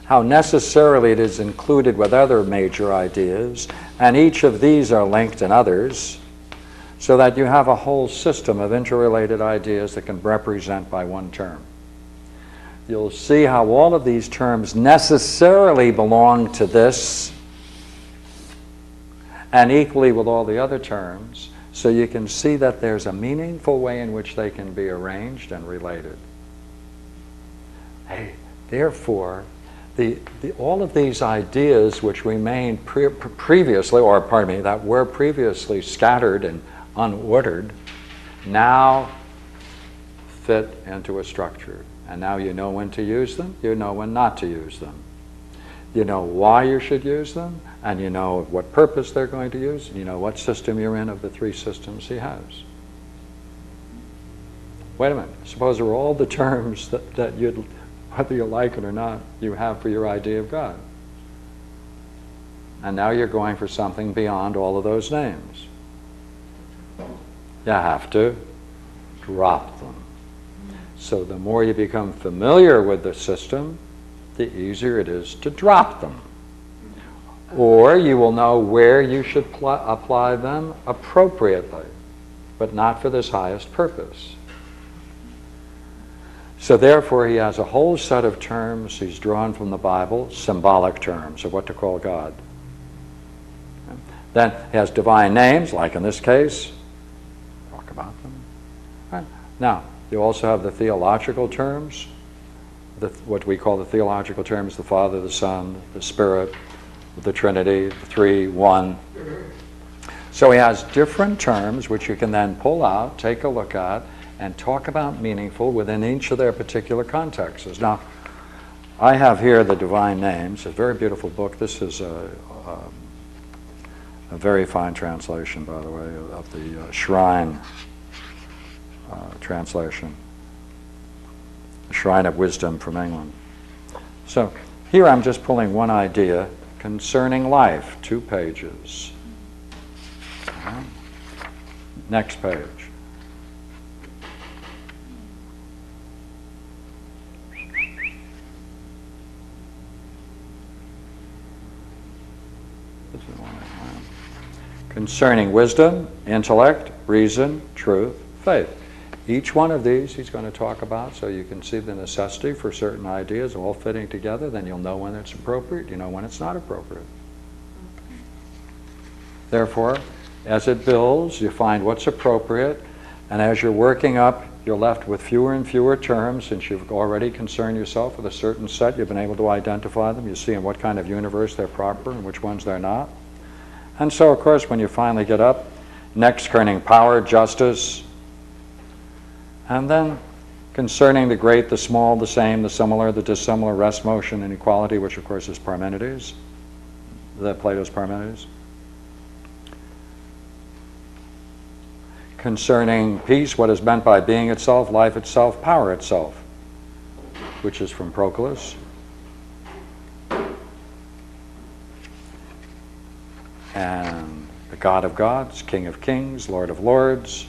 how necessarily it is included with other major ideas, and each of these are linked in others, so that you have a whole system of interrelated ideas that can represent by one term. You'll see how all of these terms necessarily belong to this, and equally with all the other terms, so you can see that there's a meaningful way in which they can be arranged and related. Hey, therefore, all of these ideas which remained previously, or pardon me, that were previously scattered and unordered, now fit into a structure. And now you know when to use them, you know when not to use them. You know why you should use them, and you know what purpose they're going to use, and you know what system you're in of the three systems he has. Wait a minute, suppose they're all the terms that you'd, whether you like it or not, you have for your idea of God. And now you're going for something beyond all of those names. You have to drop them. So the more you become familiar with the system, the easier it is to drop them. Or you will know where you should apply them appropriately, but not for this highest purpose. So therefore he has a whole set of terms he's drawn from the Bible, symbolic terms of what to call God. Then he has divine names, like in this case. Talk about them. Right. Now, you also have the theological terms, what we call the theological terms, the Father, the Son, the Spirit, the Trinity, the Three, One. So he has different terms which you can then pull out, take a look at, and talk about meaningful within each of their particular contexts. Now, I have here the Divine Names, a very beautiful book. This is a very fine translation, by the way, of the Shrine translation. The Shrine of Wisdom from England. So here I'm just pulling one idea concerning life, 2 pages. Next page. Concerning wisdom, intellect, reason, truth, faith. Each one of these he's going to talk about, so you can see the necessity for certain ideas all fitting together. Then you'll know when it's appropriate, you know when it's not appropriate. Therefore, as it builds, you find what's appropriate, and as you're working up, you're left with fewer and fewer terms. Since you've already concerned yourself with a certain set, you've been able to identify them. You see in what kind of universe they're proper and which ones they're not. And so, of course, when you finally get up, next concerning power, justice, and then concerning the great, the small, the same, the similar, the dissimilar, rest, motion, and equality, which of course is Parmenides, Plato's Parmenides. Concerning peace, what is meant by being itself, life itself, power itself, which is from Proclus. And the God of gods, King of kings, Lord of lords.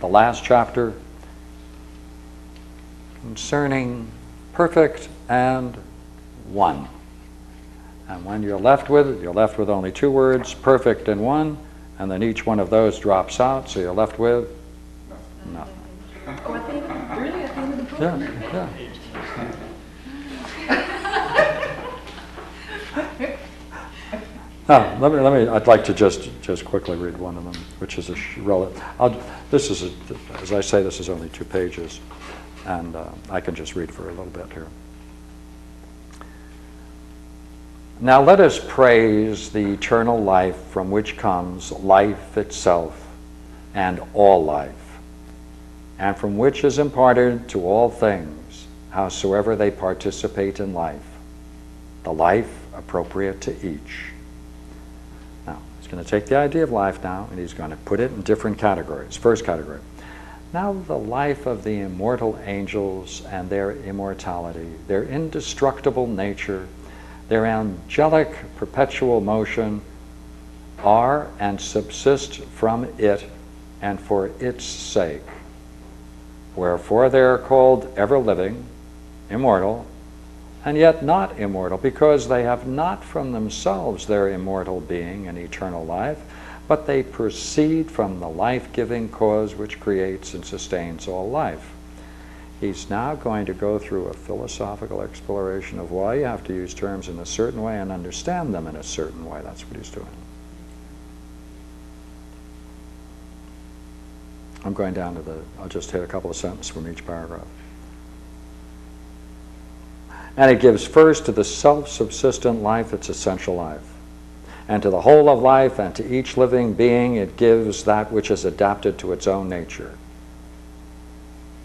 The last chapter concerning perfect and one. And when you're left with it, you're left with only 2 words, perfect and one, and then each one of those drops out, so you're left with nothing. Oh, at the end of, really, at the end of the book? Yeah, yeah. I'd like to just quickly read one of them, which is this is, as I say, this is only 2 pages, and I can just read for a little bit here. Now let us praise the eternal life from which comes life itself and all life, and from which is imparted to all things, howsoever they participate in life, the life appropriate to each. Now, he's going to take the idea of life now, and he's going to put it in different categories. First category. Now the life of the immortal angels and their immortality, their indestructible nature, their angelic perpetual motion are and subsist from it and for its sake. Wherefore they are called ever-living, immortal, and yet not immortal, because they have not from themselves their immortal being and eternal life, but they proceed from the life-giving cause which creates and sustains all life. He's now going to go through a philosophical exploration of why you have to use terms in a certain way and understand them in a certain way. That's what he's doing. I'm going down to I'll just hit a couple of sentences from each paragraph. And it gives first to the self-subsistent life its essential life. And to the whole of life and to each living being it gives that which is adapted to its own nature.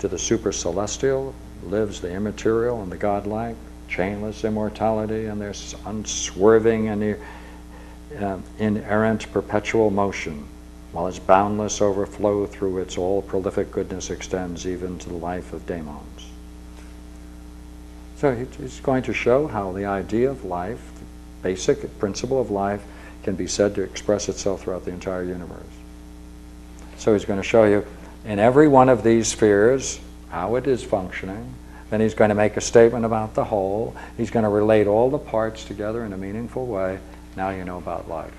To the super-celestial lives the immaterial and the godlike, chainless immortality and their unswerving and inerrant perpetual motion, while its boundless overflow through its all-prolific goodness extends even to the life of daemons. So he's going to show how the idea of life, the basic principle of life, can be said to express itself throughout the entire universe. So he's going to show you in every one of these spheres how it is functioning. Then he's going to make a statement about the whole. He's going to relate all the parts together in a meaningful way. Now you know about life.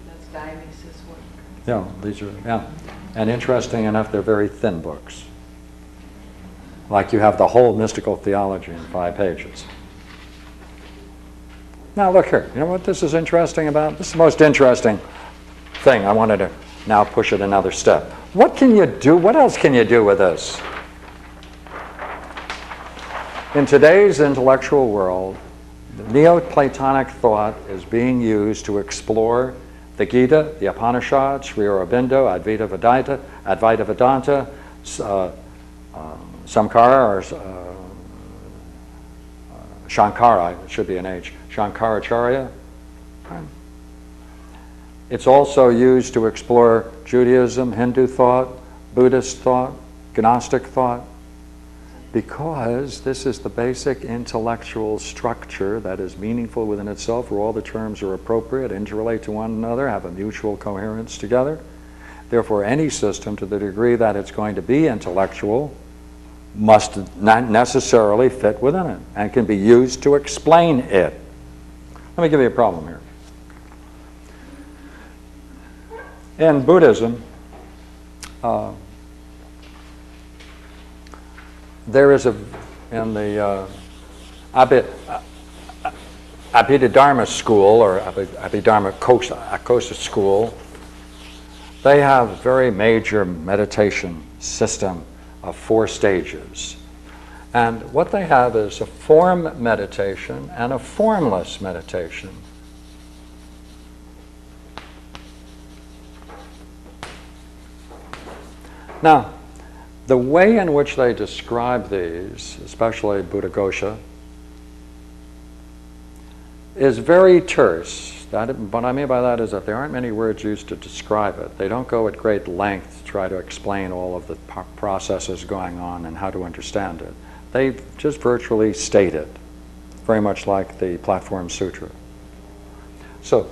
That's Dionysus work. Yeah, these are, yeah. And interesting enough, they're very thin books. Like you have the whole mystical theology in 5 pages. Now look here, you know what this is interesting about? This is the most interesting thing. I wanted to now push it another step. What can you do? What else can you do with this? In today's intellectual world, the Neoplatonic thought is being used to explore the Gita, the Upanishads, Sri Aurobindo, Advaita Vedanta, Samkara, or Shankara, it should be an H, Shankaracharya. It's also used to explore Judaism, Hindu thought, Buddhist thought, Gnostic thought, because this is the basic intellectual structure that is meaningful within itself, where all the terms are appropriate, interrelate to one another, have a mutual coherence together. Therefore, any system, to the degree that it's going to be intellectual, must not necessarily fit within it and can be used to explain it. Let me give you a problem here. In Buddhism, there is in the Abhidharma school, or Abhidharma Kosa school, they have a very major meditation system of 4 stages. And what they have is a form meditation and a formless meditation. Now, the way in which they describe these, especially Buddhaghosa, is very terse. What I mean by that is that there aren't many words used to describe it. They don't go at great length to try to explain all of the processes going on and how to understand it. They just virtually state it, very much like the Platform Sutra. So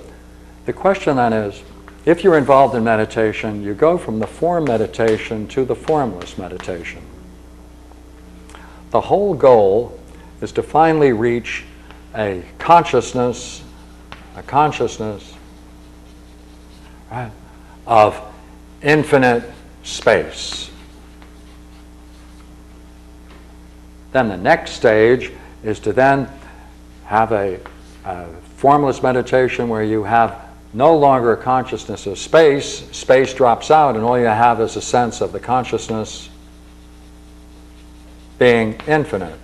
the question then is, if you're involved in meditation, you go from the form meditation to the formless meditation. The whole goal is to finally reach a consciousness, right, of infinite space. Then the next stage is to then have a formless meditation where you have no longer a consciousness of space. Space drops out, and all you have is a sense of the consciousness being infinite.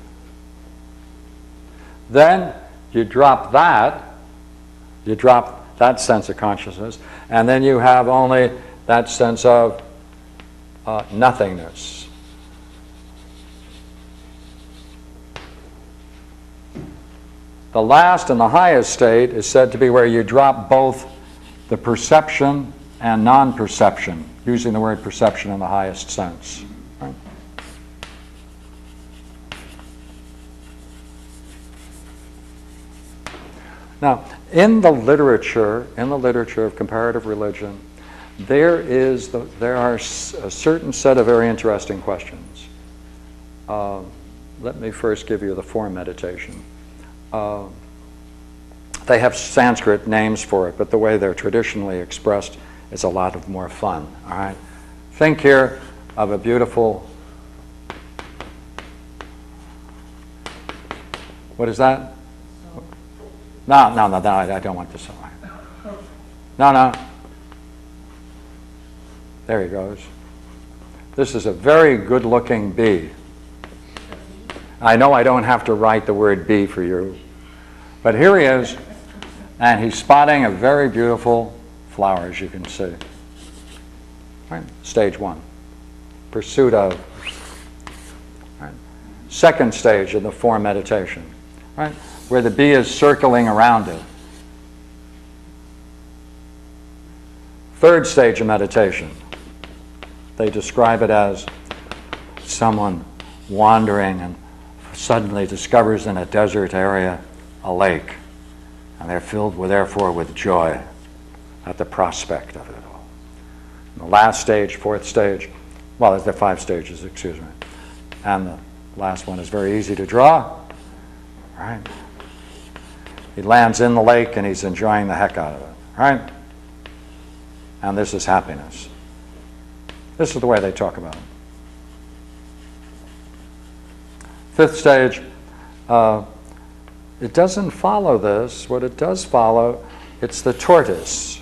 Then you drop that sense of consciousness, and then you have only that sense of nothingness. The last and the highest state is said to be where you drop both the perception and non-perception, using the word perception in the highest sense. Right? Now, in the literature of comparative religion, there are a certain set of very interesting questions. Let me first give you the form meditation. They have Sanskrit names for it, but the way they're traditionally expressed is a lot of more fun. All right, think here of a beautiful. What is that? No, I don't want this. No. There he goes. This is a very good-looking bee. I know I don't have to write the word bee for you, but here he is, and he's spotting a very beautiful flower, as you can see. Right? Stage one, pursuit of. Right? Second stage of the form meditation, right? Where the bee is circling around it. Third stage of meditation, they describe it as someone wandering and suddenly discovers in a desert area a lake, and they're filled with, therefore, with joy at the prospect of it all. And the last stage, fourth stage, well, there are 5 stages, excuse me, and the last one is very easy to draw. Right? He lands in the lake and he's enjoying the heck out of it. Right? And this is happiness. This is the way they talk about it. Fifth stage, it doesn't follow this. What it does follow, it's the tortoise.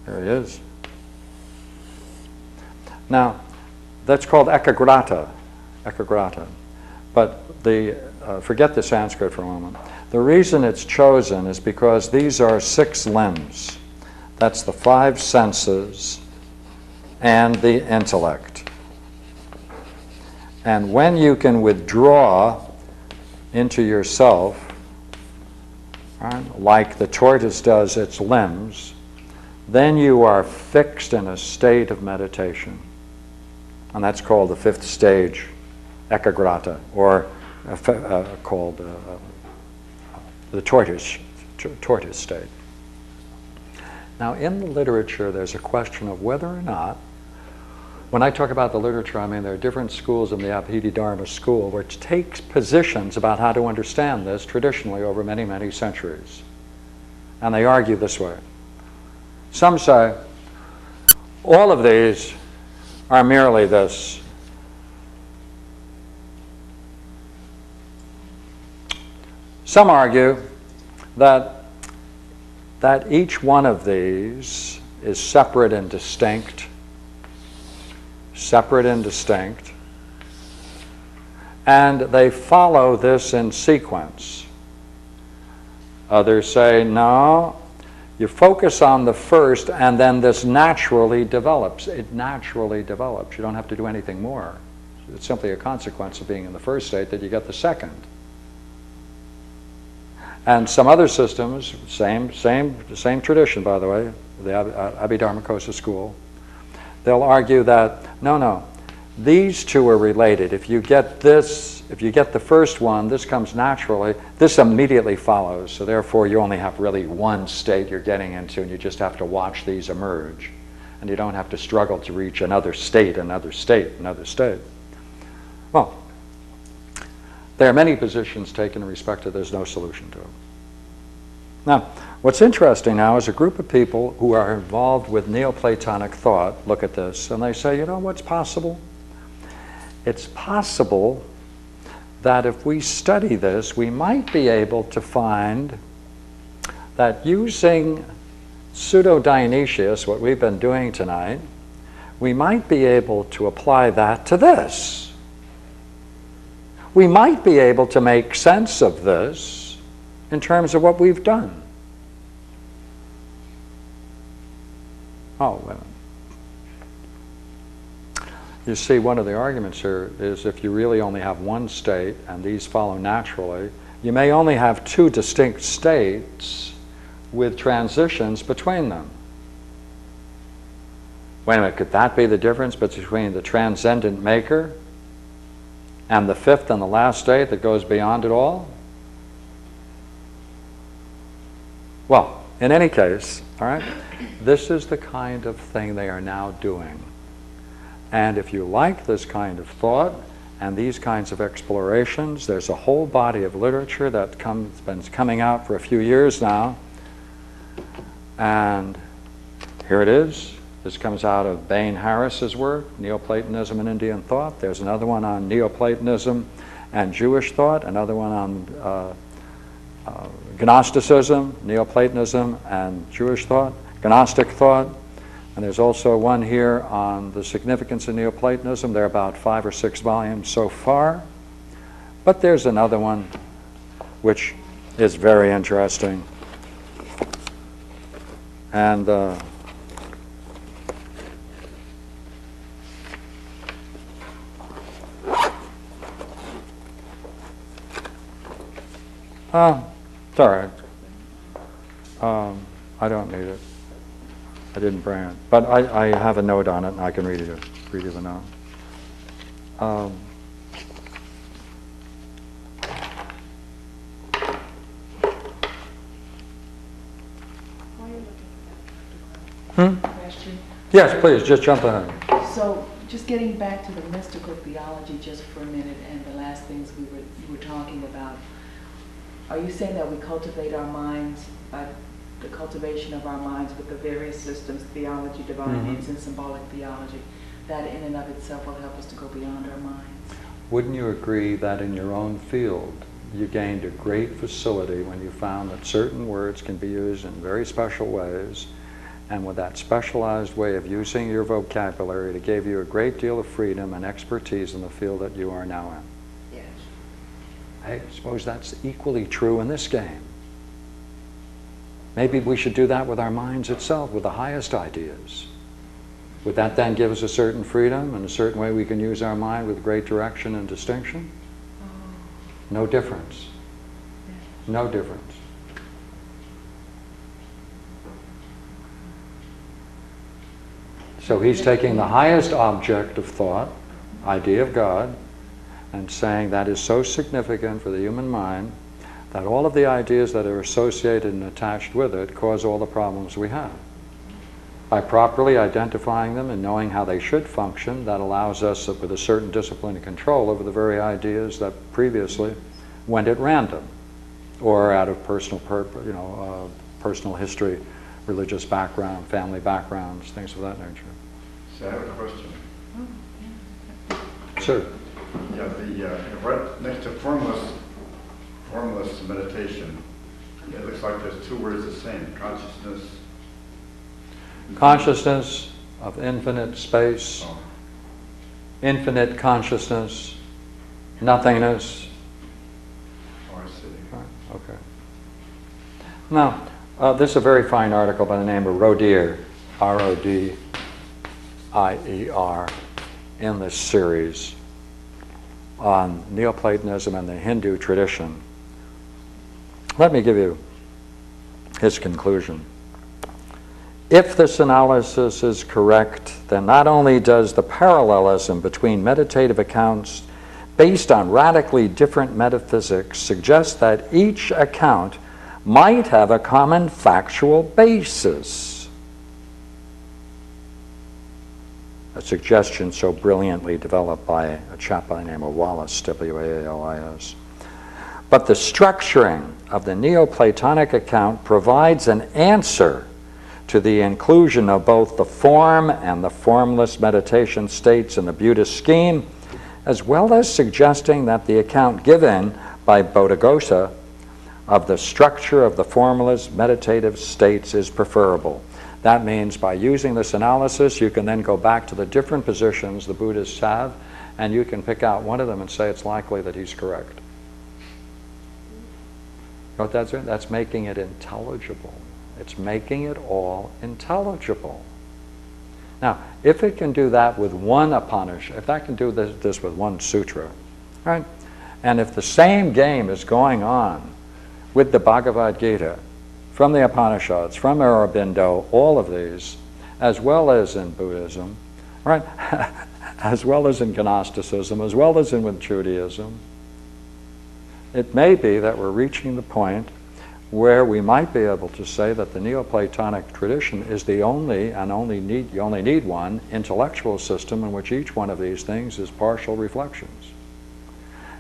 There he is. Now, that's called ekagrata. But forget the Sanskrit for a moment. The reason it's chosen is because these are 6 limbs. That's the 5 senses and the intellect. And when you can withdraw into yourself, right, like the tortoise does its limbs, then you are fixed in a state of meditation. And that's called the 5th stage, ekagrata, or called the tortoise state. Now, in the literature, there's a question of whether or not, when I talk about the literature, I mean there are different schools in the Abhidharma school which takes positions about how to understand this traditionally over many, many centuries. And they argue this way. Some say, all of these are merely this. Some argue that each one of these is separate and distinct, and they follow this in sequence. Others say, no, you focus on the first and then this naturally develops. It naturally develops. You don't have to do anything more. It's simply a consequence of being in the first state that you get the second. And some other systems, same tradition, by the way, the Abhidharma school, they'll argue that, no, these two are related. If you get this, if you get the first one, this comes naturally, this immediately follows. So therefore, you only have really one state you're getting into, and you just have to watch these emerge. and you don't have to struggle to reach another state, another state, another state. Well, there are many positions taken in respect to there's no solution to it. Now, what's interesting now is a group of people who are involved with Neoplatonic thought look at this and they say, you know what's possible? It's possible that if we study this, we might be able to find that using pseudo-Dionysius, what we've been doing tonight, we might be able to apply that to this. We might be able to make sense of this in terms of what we've done. Oh, wait a minute. You see, one of the arguments here is if you really only have one state and these follow naturally, you may only have two distinct states with transitions between them. Wait a minute, could that be the difference between the transcendent maker and the fifth and the last state that goes beyond it all? Well, in any case, all right, this is the kind of thing they are now doing. And if you like this kind of thought and these kinds of explorations, there's a whole body of literature that's been coming out for a few years now. And here it is. This comes out of Bain Harris's work, Neoplatonism and Indian Thought. There's another one on Neoplatonism and Jewish thought, another one on Gnosticism, Neoplatonism and Jewish thought, Gnostic thought. And there's also one here on the significance of Neoplatonism. There are about 5 or 6 volumes so far. But there's another one which is very interesting. And it's all right. I don't need it. I didn't bring it, but I have a note on it, and I can read you the note. Question. Yes, please, just jump ahead. So, just getting back to the mystical theology just for a minute, and the last things you were talking about. Are you saying that we cultivate our minds by the cultivation of our minds with the various systems, theology, divine names, and symbolic theology, that in and of itself will help us to go beyond our minds? Wouldn't you agree that in your own field you gained a great facility when you found that certain words can be used in very special ways, and with that specialized way of using your vocabulary, it gave you a great deal of freedom and expertise in the field that you are now in? Yes. I suppose that's equally true in this game. Maybe we should do that with our minds itself, with the highest ideas. Would that then give us a certain freedom and a certain way we can use our mind with great direction and distinction? No difference. No difference. So he's taking the highest object of thought, idea of God, and saying that is so significant for the human mind that all of the ideas that are associated and attached with it cause all the problems we have. By properly identifying them and knowing how they should function, that allows us with a certain discipline and control over the very ideas that previously went at random or out of personal personal history, religious background, family backgrounds, things of that nature. So I have a question. Sure. Yeah, right next to formless meditation, it looks like there's 2 words the same, consciousness. Consciousness of infinite space, Oh. infinite consciousness, nothingness. Oh, I see. Right, okay. Now, this is a very fine article by the name of Rodier, R-O-D-I-E-R, in this series on Neoplatonism and the Hindu tradition. Let me give you his conclusion. If this analysis is correct, then not only does the parallelism between meditative accounts based on radically different metaphysics suggest that each account might have a common factual basis. a suggestion so brilliantly developed by a chap by the name of Wallace, W-A-L-I-S. But the structuring of the Neoplatonic account provides an answer to the inclusion of both the form and the formless meditation states in the Buddhist scheme, as well as suggesting that the account given by Bodhighosa of the structure of the formless meditative states is preferable. That means by using this analysis, you can then go back to the different positions the Buddhists have, and you can pick out one of them and say it's likely that he's correct. You know what that's doing? That's making it intelligible. It's making it all intelligible. Now, if it can do that with one Upanishad, if that can do this with one sutra, right? And if the same game is going on with the Bhagavad Gita, from the Upanishads, from Aurobindo, all of these, as well as in Buddhism, right? As well as in Gnosticism, as well as in with Judaism, it may be that we're reaching the point where we might be able to say that the Neoplatonic tradition is the only, and you only need one, intellectual system in which each one of these things is partial reflections.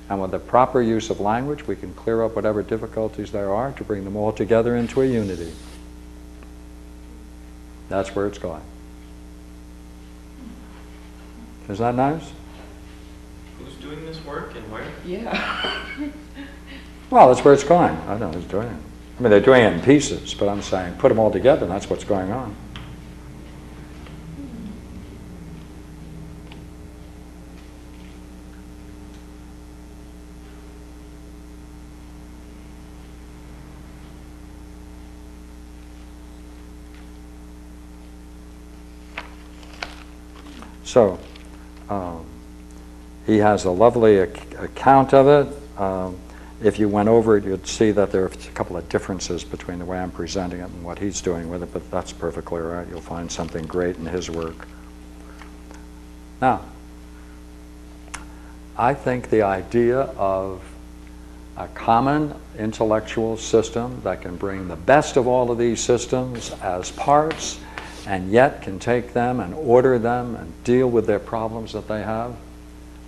And with the proper use of language, we can clear up whatever difficulties there are to bring them all together into a unity. That's where it's going. Is that nice? Who's doing this work and where? Yeah. Well, that's where it's going. I don't know who's doing it. I mean, they're doing it in pieces, but I'm saying put them all together, and that's what's going on. So, he has a lovely account of it. If you went over it, you'd see that there are a couple of differences between the way I'm presenting it and what he's doing with it, but that's perfectly all right. You'll find something great in his work. Now, I think the idea of a common intellectual system that can bring the best of all of these systems as parts and yet can take them and order them and deal with their problems that they have,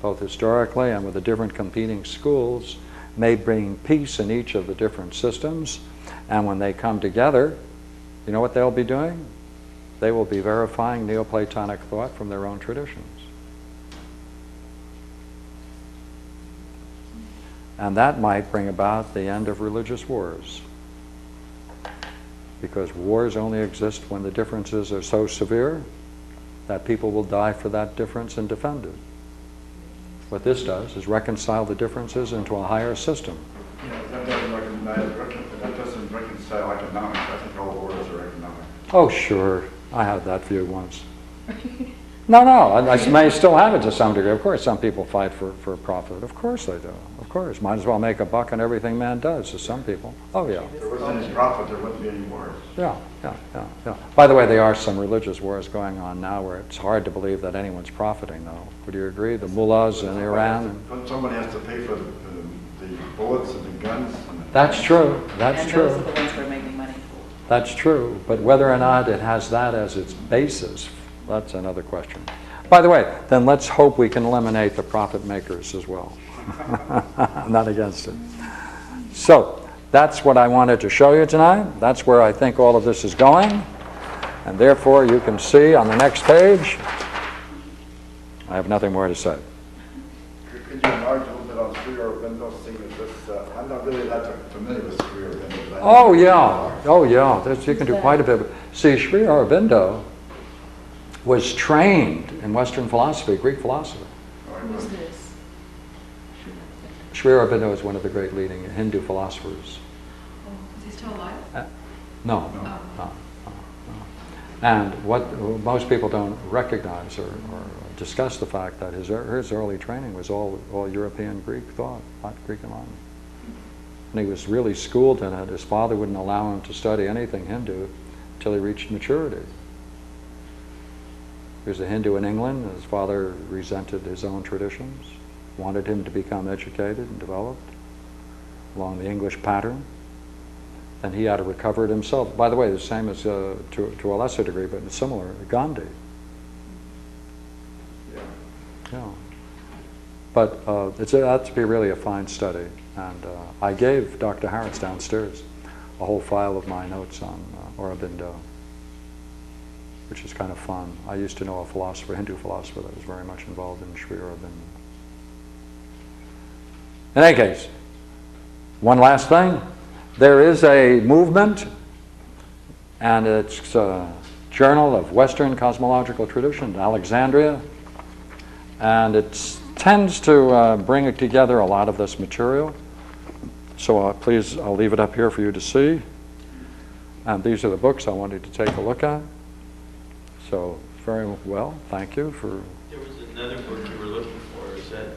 both historically and with the different competing schools, may bring peace in each of the different systems. And when they come together, you know what they'll be doing? They will be verifying Neoplatonic thought from their own traditions. And that might bring about the end of religious wars. Because wars only exist when the differences are so severe that people will die for that difference and defend it. What this does is reconcile the differences into a higher system. Yeah, that doesn't reconcile economics. I think all wars are economic. Oh, sure. I had that view once. No, I may still have it to some degree. Of course, some people fight for profit. Of course they do. Of course. Might as well make a buck on everything man does, to some people. Oh, yeah. If there wasn't any profit, there wouldn't be any wars. Yeah. By the way, there are some religious wars going on now where it's hard to believe that anyone's profiting, though. Would you agree? The mullahs in Iran. But somebody has to pay for the bullets and the guns. That's true. That's true. And those are the ones who are making money. That's true. But whether or not it has that as its basis, that's another question. By the way, then let's hope we can eliminate the profit makers as well. I'm not against it. So that's what I wanted to show you tonight. That's where I think all of this is going. And therefore, you can see on the next page, I have nothing more to say. Could you enlarge a little bit on Sri Aurobindo, seeing that this, I'm not really that familiar with Sri Aurobindo. Oh, yeah. You can do quite a bit. See, Sri Aurobindo was trained in Western philosophy, Greek philosophy. Who's this? Sri Aurobindo is one of the great leading Hindu philosophers. Is he still alive? No. And what most people don't recognize or discuss the fact that his early training was all European Greek thought, not Greek and Latin. And he was really schooled in it. His father wouldn't allow him to study anything Hindu until he reached maturity. He was a Hindu in England. His father resented his own traditions, wanted him to become educated and developed along the English pattern. Then he had to recover it himself. By the way, the same as, to a lesser degree, but similar, Gandhi. Yeah. But it's ought to be really a fine study. And I gave Dr. Harris downstairs a whole file of my notes on Aurobindo, which is kind of fun. I used to know a philosopher, Hindu philosopher, that was very much involved in Sri Aurobindo. In any case, one last thing. There is a movement, and it's a Journal of Western Cosmological Tradition, Alexandria, and it tends to bring together a lot of this material. So please, I'll leave it up here for you to see. And these are the books I wanted to take a look at. So very well, thank you for... There was another book you were looking for. Is that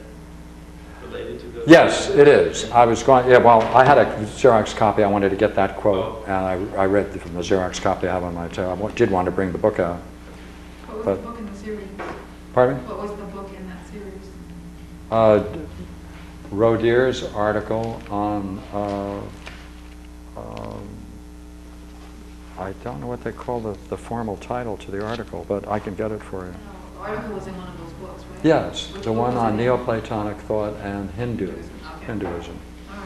related to those? Yes, it is. I was going, yeah, well, I had a Xerox copy. I wanted to get that quote, and I read from the Xerox copy I have on my table. I did want to bring the book out. What was But- the book in the series? Pardon me? What was the book in that series? Rodier's article on, I don't know what they call the formal title to the article, but I can get it for you. No, the article was in one of those books, right? Yes, Which the book one was on it in? Neoplatonic thought and Okay. Hinduism. All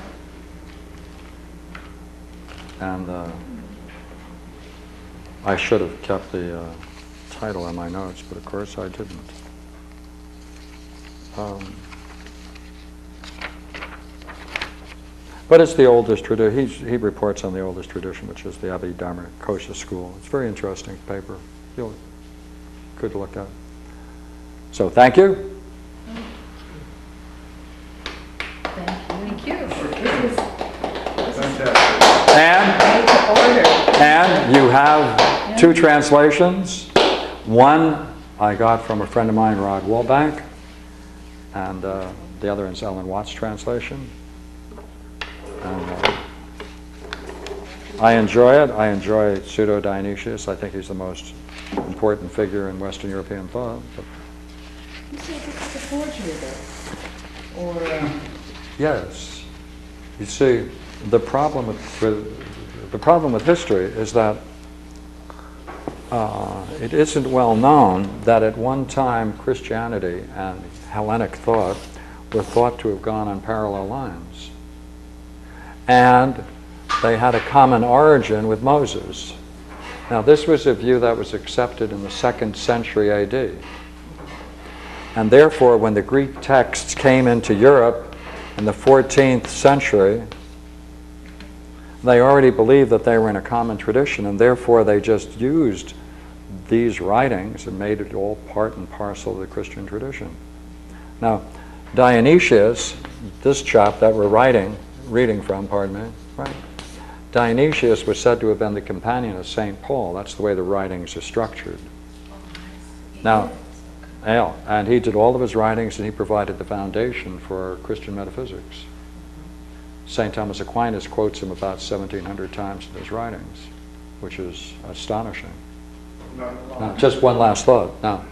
right. And I should have kept the title in my notes, but of course I didn't. But it's the oldest tradition. He reports on the oldest tradition, which is the Abhidharma Kosha school. It's a very interesting paper. Good to look at. So thank you. Thank you. Fantastic. And you have two translations. One I got from a friend of mine, Rod Woolbank, and the other is Ellen Watt's translation. And I enjoy it. I enjoy Pseudo-Dionysius. I think he's the most important figure in Western European thought. But You said this is a forgery, though? Or, yes, you see, the problem with history is that it isn't well known that at one time Christianity and Hellenic thought were thought to have gone on parallel lines. And they had a common origin with Moses. Now, this was a view that was accepted in the 2nd century AD. And therefore, when the Greek texts came into Europe in the 14th century, they already believed that they were in a common tradition, and therefore they just used these writings and made it all part and parcel of the Christian tradition. Now, Dionysius, this chap that we're reading from, right? Dionysius was said to have been the companion of St. Paul. That's the way the writings are structured. Now, yeah, and he did all of his writings, and he provided the foundation for Christian metaphysics. St. Thomas Aquinas quotes him about 1,700 times in his writings, which is astonishing. Now, just one last thought. Now,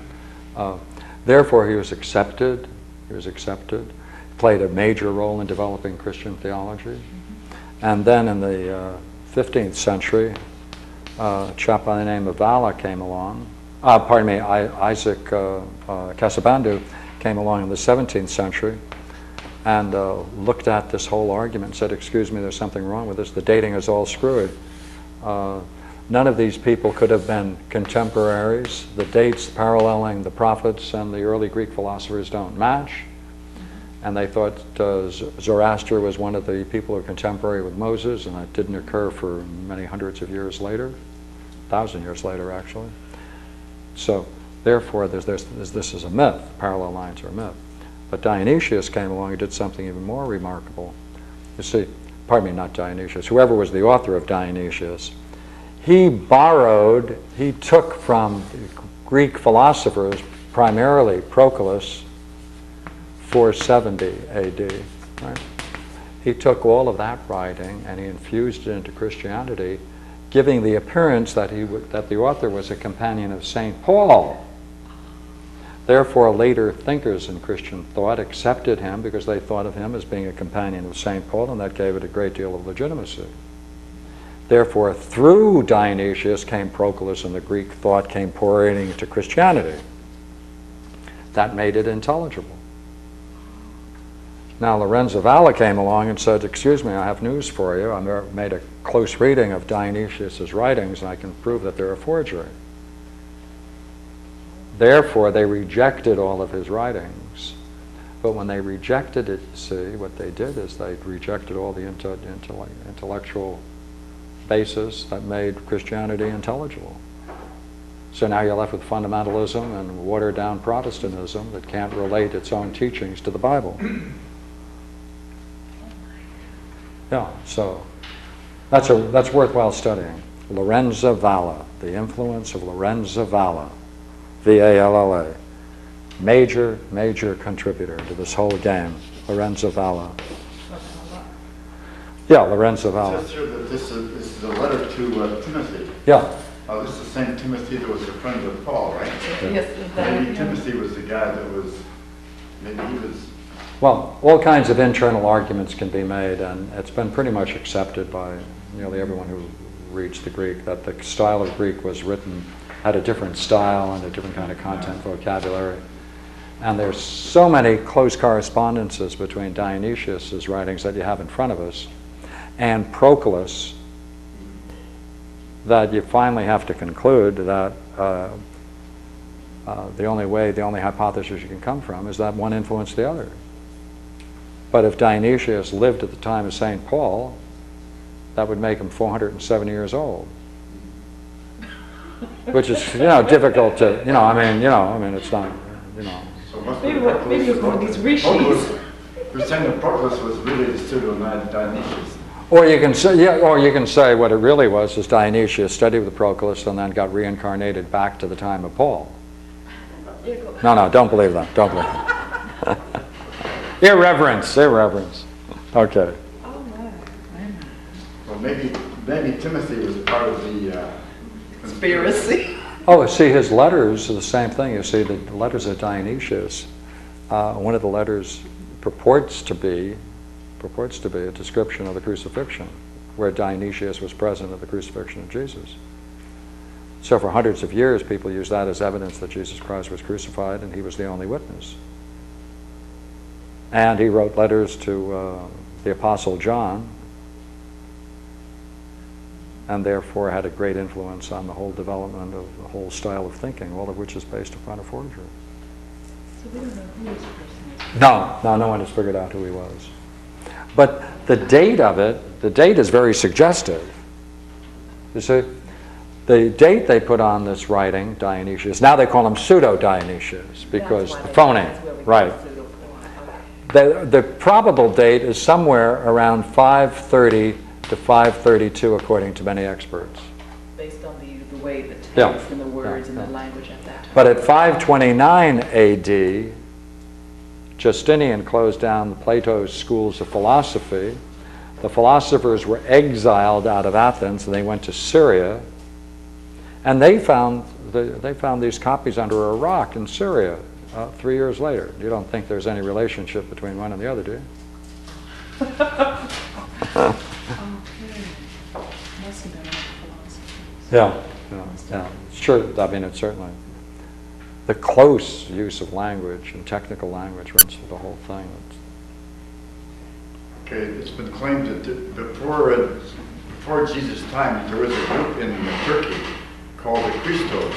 therefore, he was accepted. He was accepted. Played a major role in developing Christian theology. And then in the 15th century, a chap by the name of Valla came along. Isaac Casabandu came along in the 17th century and looked at this whole argument and said, excuse me, there's something wrong with this. The dating is all screwed. None of these people could have been contemporaries. The dates paralleling the prophets and the early Greek philosophers don't match. And they thought Zoroaster was one of the people who were contemporary with Moses, and that didn't occur for many hundreds of years later, 1,000 years later, actually. So, therefore, this is a myth. Parallel lines are a myth. But Dionysius came along and did something even more remarkable. You see, pardon me, not Dionysius, whoever was the author of Dionysius, he took from Greek philosophers, primarily Proclus, 470 AD. Right? He took all of that writing and he infused it into Christianity, giving the appearance that the author was a companion of St. Paul. Therefore, later thinkers in Christian thought accepted him because they thought of him as being a companion of St. Paul, and that gave it a great deal of legitimacy. Therefore, through Dionysius came Proclus, and the Greek thought came pouring into Christianity. that made it intelligible. Now Lorenzo Valla came along and said, excuse me, I have news for you. I made a close reading of Dionysius' writings and I can prove that they're a forgery. Therefore, they rejected all of his writings. But when they rejected it, see, what they did is they rejected all the intellectual basis that made Christianity intelligible. So now you're left with fundamentalism and watered-down Protestantism that can't relate its own teachings to the Bible. Yeah, so that's worthwhile studying. Lorenzo Valla, the influence of Lorenzo Valla, V-A-L-L-A. Major contributor to this whole game, Lorenzo Valla. Yeah, Lorenzo Valla. It says here that this is a letter to Timothy. Yeah. This is the same Timothy that was a friend of Paul, right? Yes, Maybe Timothy was the guy that was, maybe he was... Well, all kinds of internal arguments can be made, and it's been pretty much accepted by nearly everyone who reads the Greek, that the style of Greek was written, had a different style and a different kind of content vocabulary. And there's so many close correspondences between Dionysius' writings that you have in front of us and Proclus that you finally have to conclude that the only hypothesis you can come from is that one influenced the other. But if Dionysius lived at the time of St. Paul, that would make him 407 years old. Which is, difficult to, it's not, So must Maybe be it was one of these rishis. You're saying that Proclus was really the pseudo-Dionysius. Or you can say what it really was is Dionysius studied with Proclus and then got reincarnated back to the time of Paul. No, don't believe that. Don't believe that. Irreverence. Okay. Well, maybe Timothy was part of the Conspiracy. Oh, see, his letters are the same thing. You see, the letters of Dionysius, one of the letters purports to be a description of the crucifixion, where Dionysius was present at the crucifixion of Jesus. So for hundreds of years, people used that as evidence that Jesus Christ was crucified, and he was the only witness. And he wrote letters to the Apostle John, and therefore had a great influence on the whole development of the whole style of thinking, all of which is based upon a forgery. So we don't know who this person is. No one has figured out who he was. But the date of it, the date is very suggestive. You see, the date they put on this writing, Dionysius, now they call him pseudo-Dionysius, because the phony, right. The probable date is somewhere around 530 to 532, according to many experts. Based on the way the text Yeah. and the words Yeah. and the language at that time. But at 529 AD, Justinian closed down Plato's schools of philosophy. The philosophers were exiled out of Athens and they went to Syria. And they found these copies under a rock in Syria 3 years later. You don't think there's any relationship between one and the other, do you? Must have been one of the philosophers. Yeah. Sure, I mean, it's certainly the close use of language and technical language runs through the whole thing. Okay, it's been claimed that before Jesus' time, there was a group in Turkey called the Christos.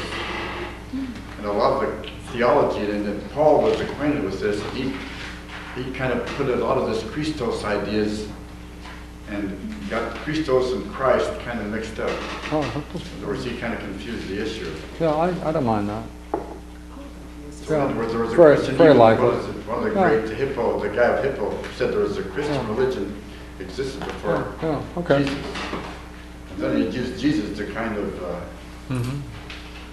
And a lot of the theology, and that Paul was acquainted with this, he kind of put a lot of this Christos ideas and got Christos and Christ kind of mixed up. Oh, In other words, he kind of confused the issue. yeah, I don't mind that. So in other words, there was a Very- Christian, very even likely. one of the great Hippo, the guy of Hippo, said there was a Christian religion existed before Yeah, okay. Jesus. And then he used Jesus to kind of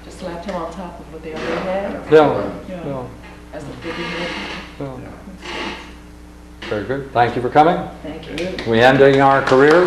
Just slapped him on top of what they already had Yeah. as the figurehead. Very good. Thank you for coming. Thank you. We ending our career.